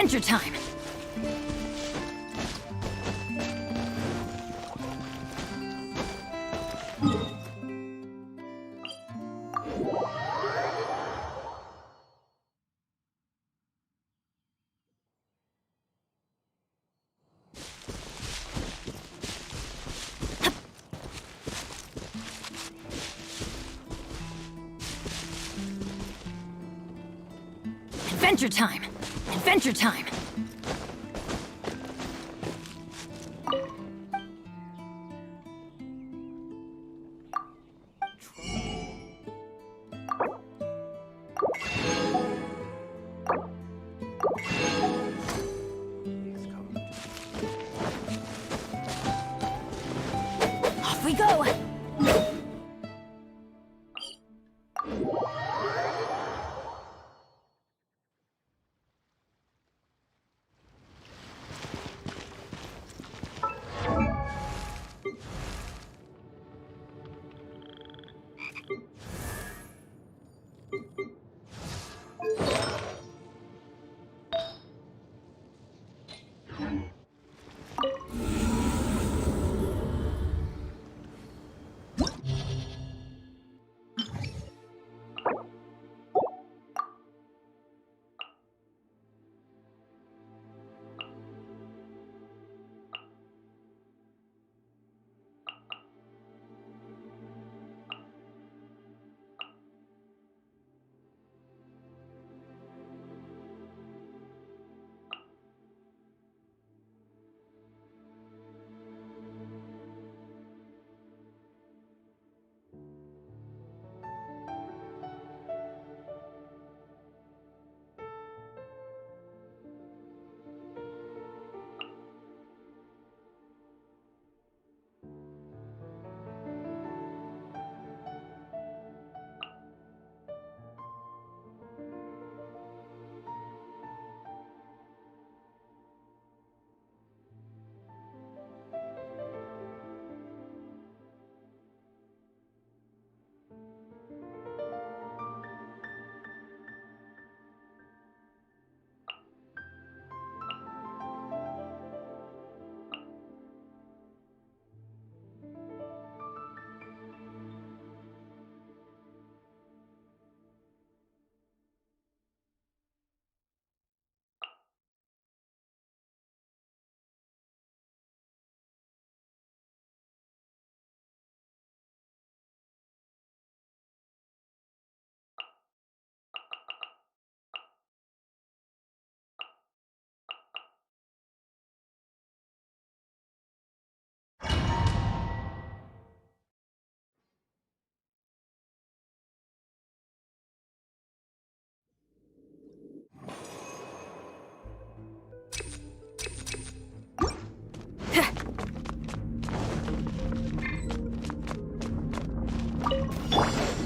S4: Adventure time! Adventure time! Adventure time! we go!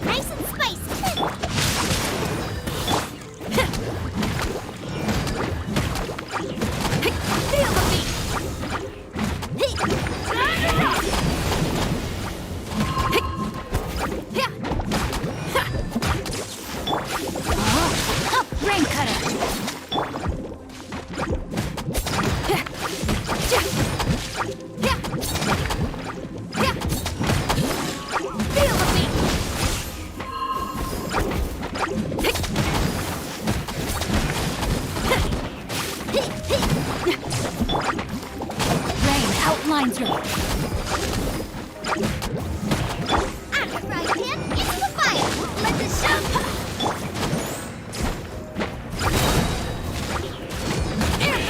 S9: Nice and spicy.
S4: Feel the beat! Rain cutter! Outlines your...
S9: I'm the frying pan into the fire. Let the show...
S4: Air it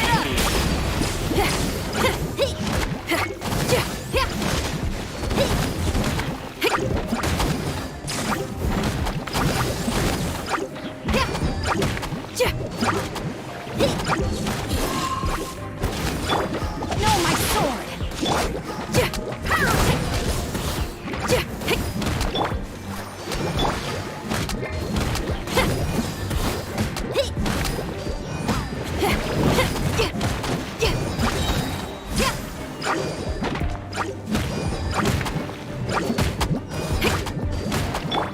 S4: No, my sword!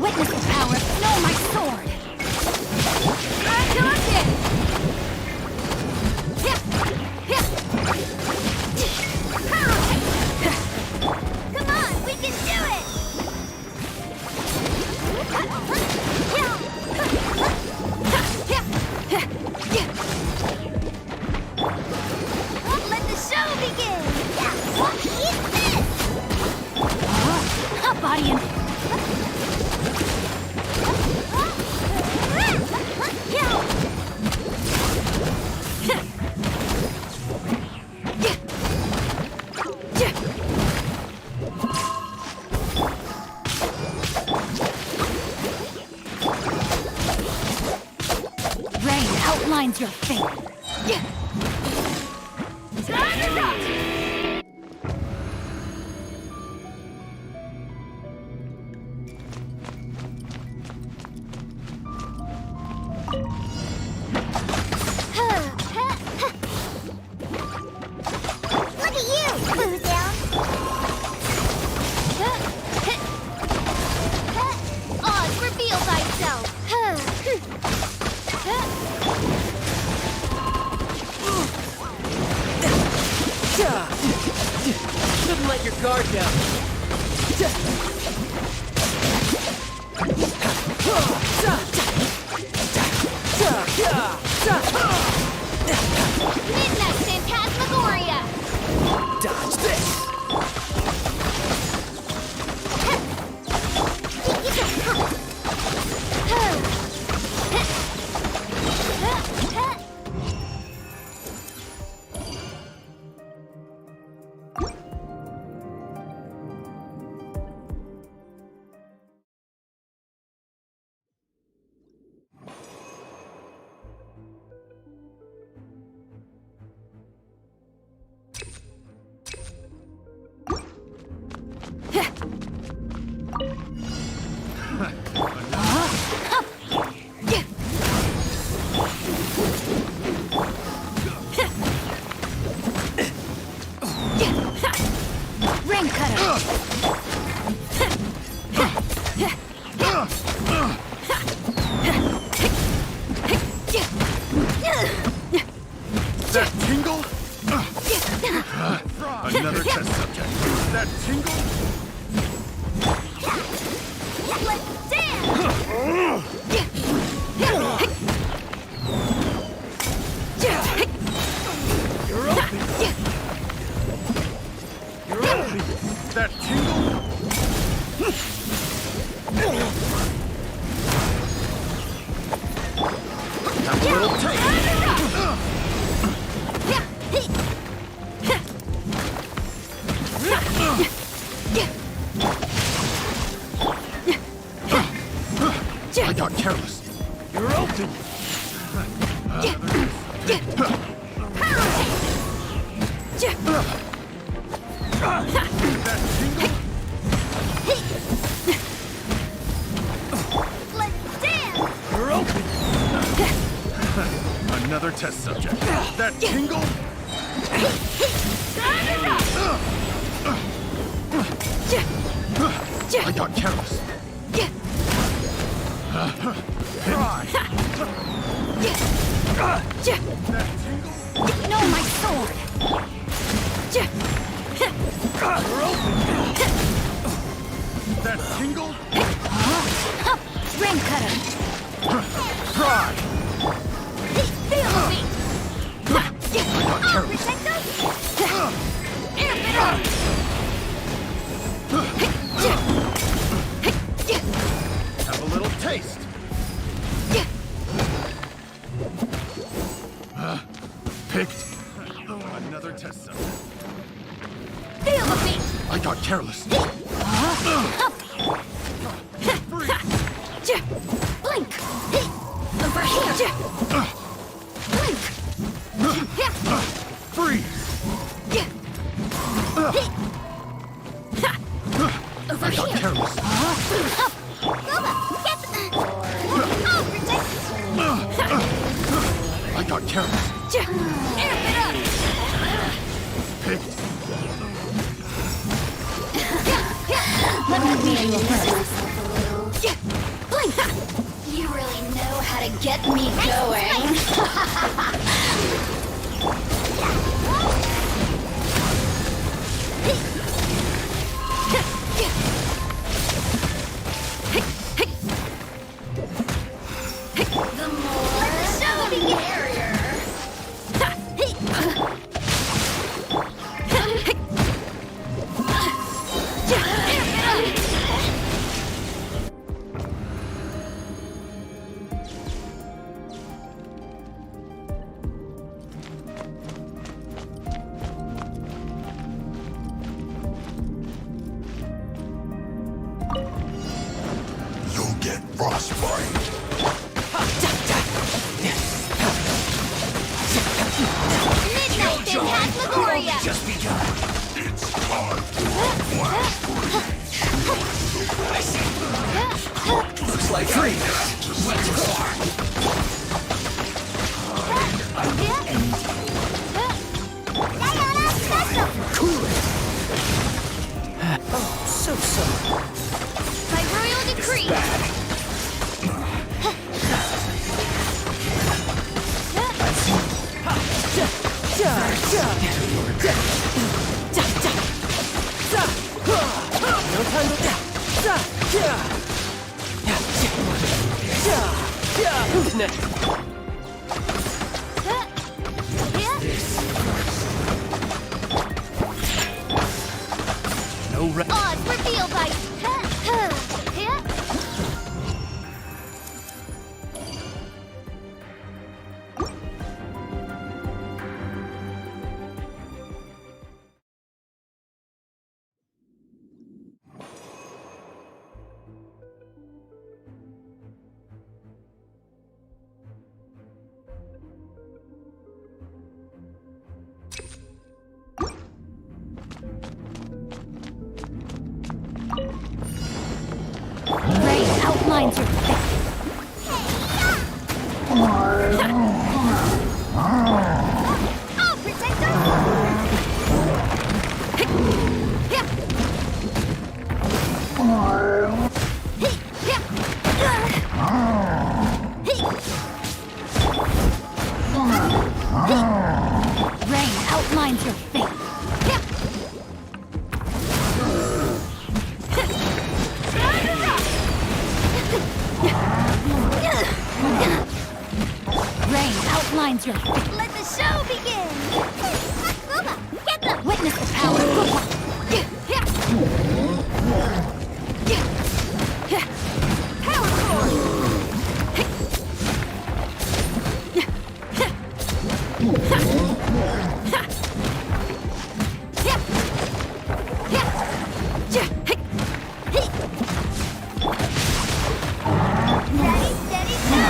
S4: Witness the power! No, my sword! I took it!
S9: Come on, we can do it! Let the show begin! Eat this!
S4: Hot body and... Rain outlines your fate.
S10: let your guard down.
S9: Midnight Phantasmagoria!
S10: Dodge this!
S7: Ring cutter.
S3: That tingle? Another test subject. That tingle?
S9: Let's dance!
S3: You're open. You're open. That tingle? Have a little taste. I got careless. You're open. That tingle?
S9: Let's dance!
S3: You're open. Another test subject. That tingle? I got careless. Try. That tingle?
S7: No, my sword.
S3: You're open. That tingle?
S7: Ring cutter.
S3: Try.
S9: Feel me!
S3: I got careless. Have a little taste. Picked. Another test subject.
S9: Feel me!
S3: I got careless.
S9: Blink! Over here! Blink!
S3: Freeze.
S9: Over
S3: I got
S9: here!
S3: careless. I got careless. Picked.
S9: Blink! You really know how to get me going. The more the merrier.
S3: You'll get frostbite.
S9: Midnight Phantasmagoria!
S3: Just begun. It's time for blast breach.
S10: Looks like three. Let's go. Cool it. Oh, so.
S9: By royal decree!
S10: Who's next? No
S9: Odds reveal bite.
S7: Rain outlines your face.
S9: I'll protect us.
S7: Rain outlines your face. Rain outlines your face.
S9: Let the show begin. Booba, get them.
S7: Witness the power of
S4: Power core!
S9: Ready, steady, go.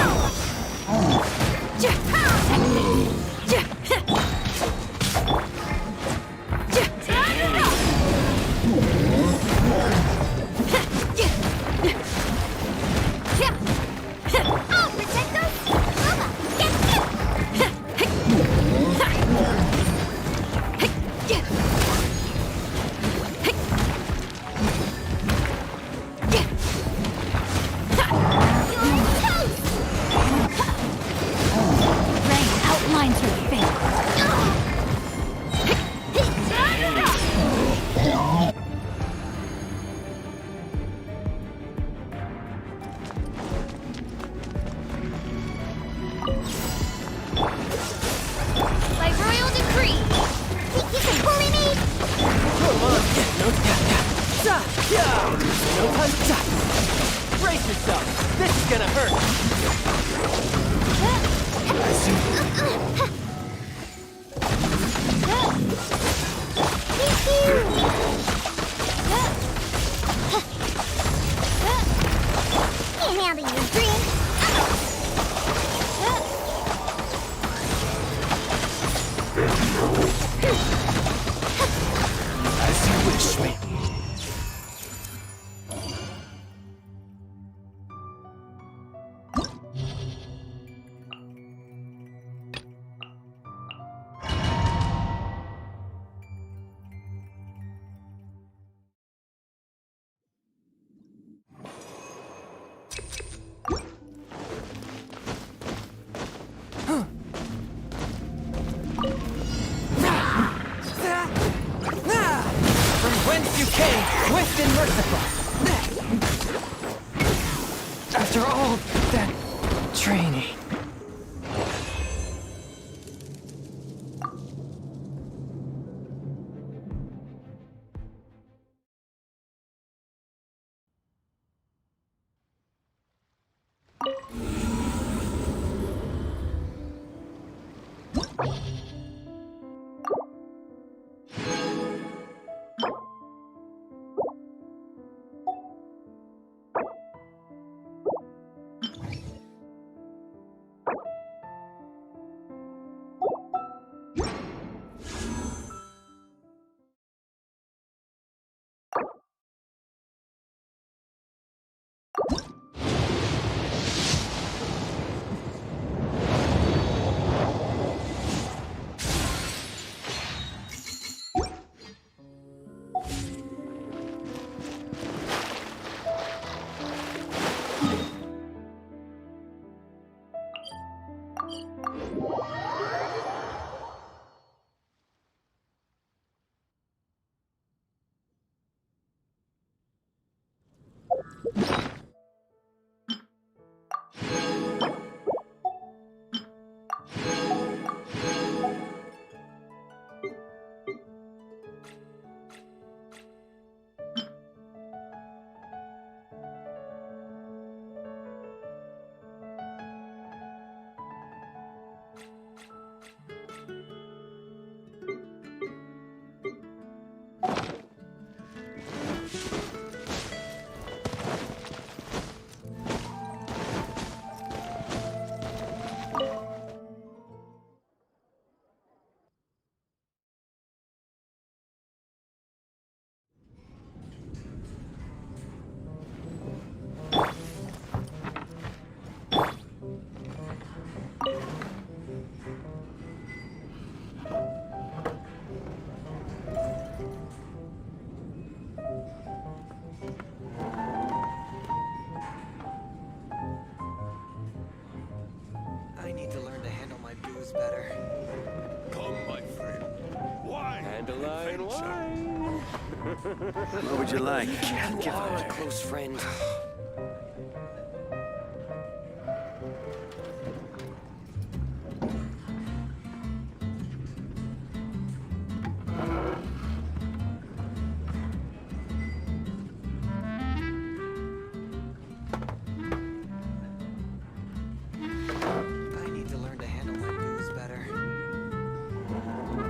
S9: I'll protect us. Booba, get them. You're toast.
S7: rain outlines your face.
S9: By royal decree. He can bully me.
S10: Come on. No time to die. Brace yourself. This is gonna hurt.
S9: Can't handle your drink.
S10: As you wish, me. From whence you came, swift and merciful. After all that training.
S1: I need to learn to handle my booze better.
S3: Come, my friend. Wine
S10: Dandelion wine.
S6: What would you like?
S1: You are a close friend. I need to learn to handle my booze better.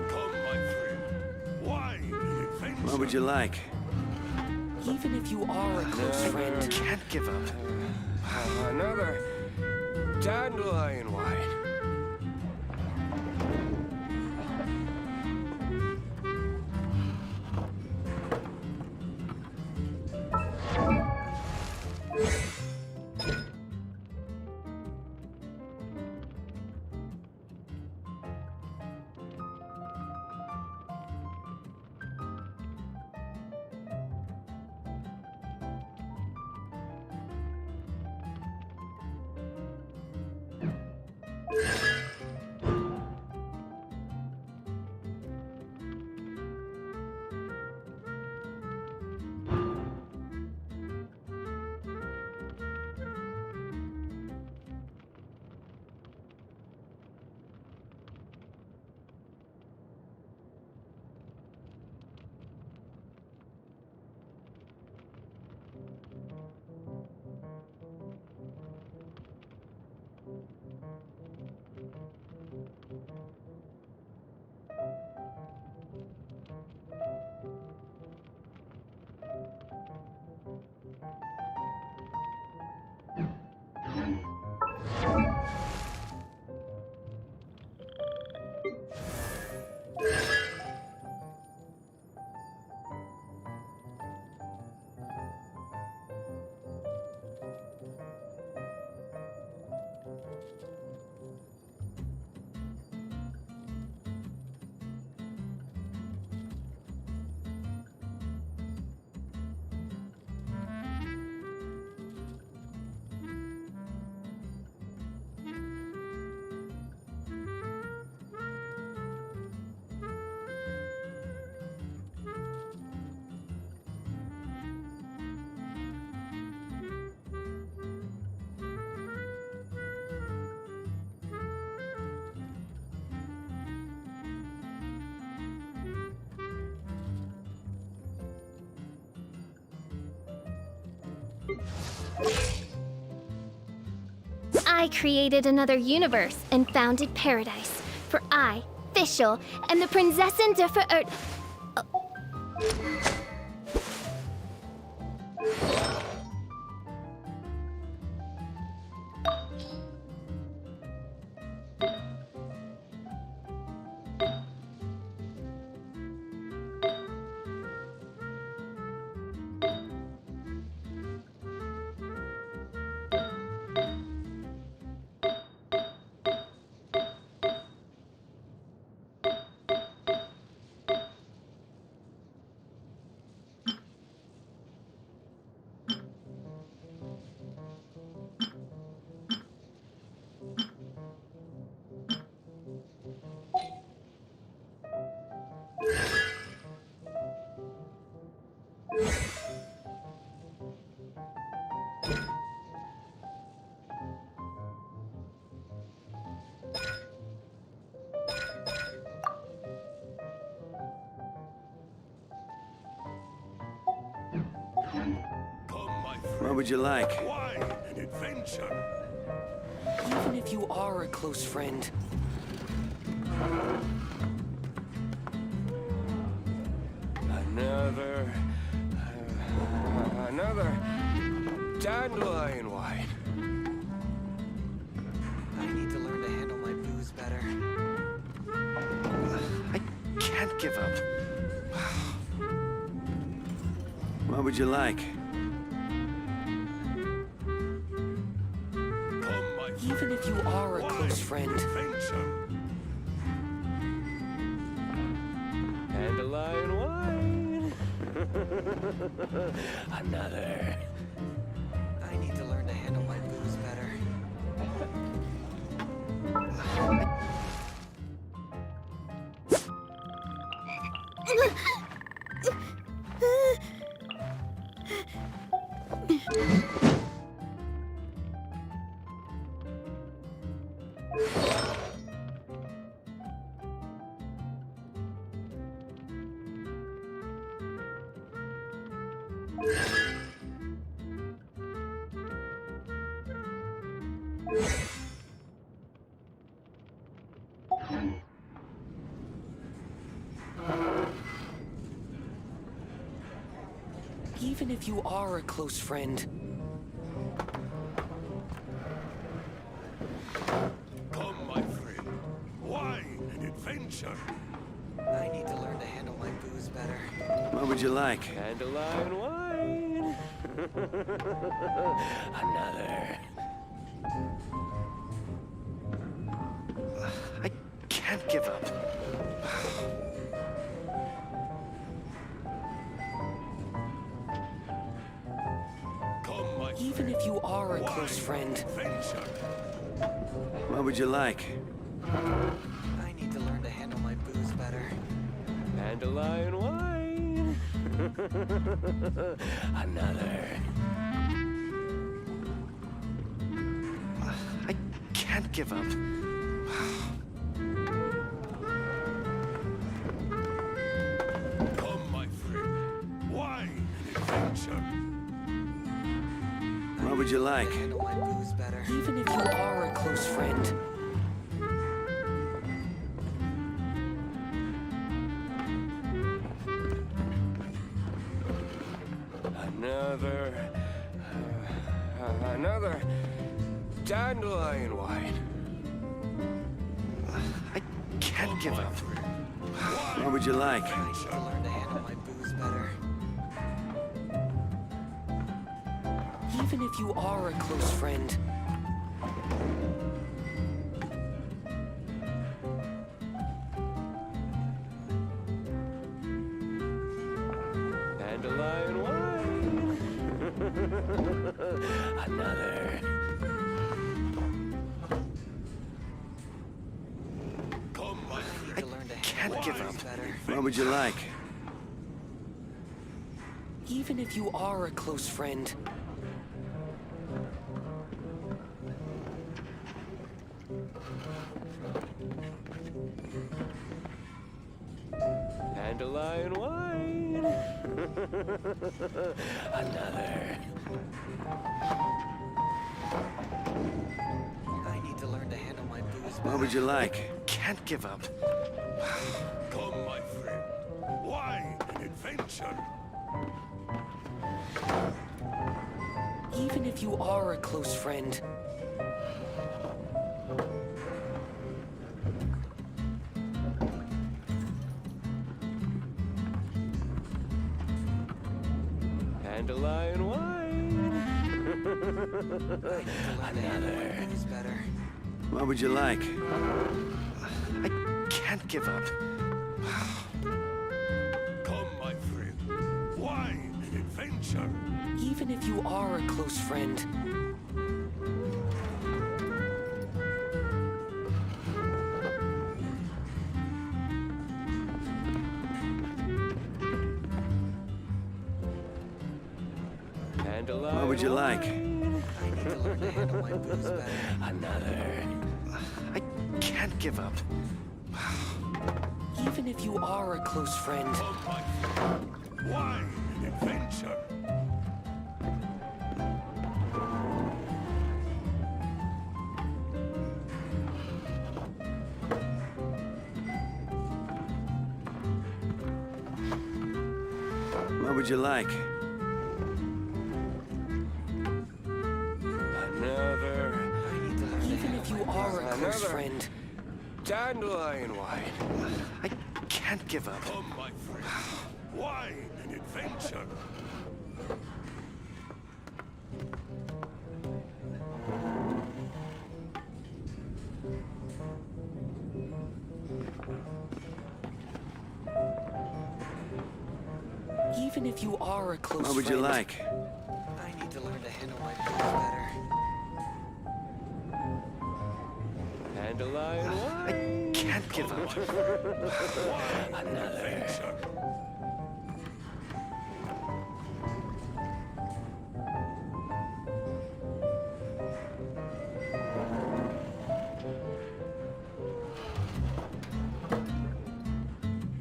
S3: Come, my friend. Wine and adventure.
S6: What would you like?
S1: Even if you are a close friend,
S6: Can't give up.
S10: Another dandelion wine.
S9: I created another universe and founded paradise. For I, Fischl, am the Prinzessin der Verirrt...
S3: What would you like? Why an adventure?
S1: Even if you are a close friend.
S3: Another dandelion wine.
S1: I need to learn to handle my booze better.
S3: I can't give up. What would you like?
S1: Even if you are a close friend.
S3: Dandelion wine. Another.
S1: I need to learn to handle my booze better. Even if you are a close friend.
S3: Come, my friend. Why an adventure?
S1: I need to learn to handle my booze better.
S3: What would you like? Dandelion wine. Another. I can't give up.
S1: Even if you are a close friend.
S3: What would you like?
S1: I need to learn to handle my booze better.
S3: Dandelion wine. Another. I can't give up. Come, my friend. Why an adventure? What would you like?
S1: Handle my booze better. Even if you are a close friend.
S3: Another dandelion wine. I can't give up. What would you like?
S1: I need to learn to handle my booze better. Even if you are a close friend.
S3: Dandelion wine. Another. Come, my friend. I can't give up. What would you like?
S1: Even if you are a close friend.
S3: Dandelion wine. Another.
S1: I need to learn to handle my booze better.
S3: What would you like? Can't give up. Come, my friend. Why an adventure?
S1: Even if you are a close friend.
S3: Dandelion wine.
S1: Another. Better.
S3: What would you like? I can't give up. Come, my friend. Why an adventure?
S1: Even if you are a close friend.
S3: What would you like?
S1: I need to learn to handle my booze better.
S3: Another. I can't give up.
S1: Even if you are a close friend.
S3: Why an adventure? would you like? Another.
S1: Even if you are a close friend,
S3: Dandelion wine. I can't give up. Come, my friend. Why an adventure?
S1: even if you are a close friend...
S3: What would you like?
S1: I need to learn to handle my booze better.
S3: Dandelion wine. I can't give up. Another.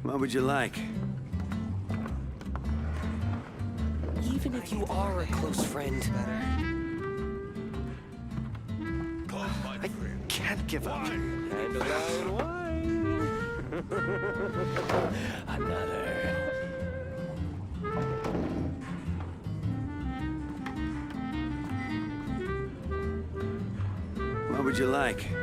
S3: What would you like?
S1: Even if you are a close friend,
S3: I can't give up. Dandelion wine. Another. What would you like?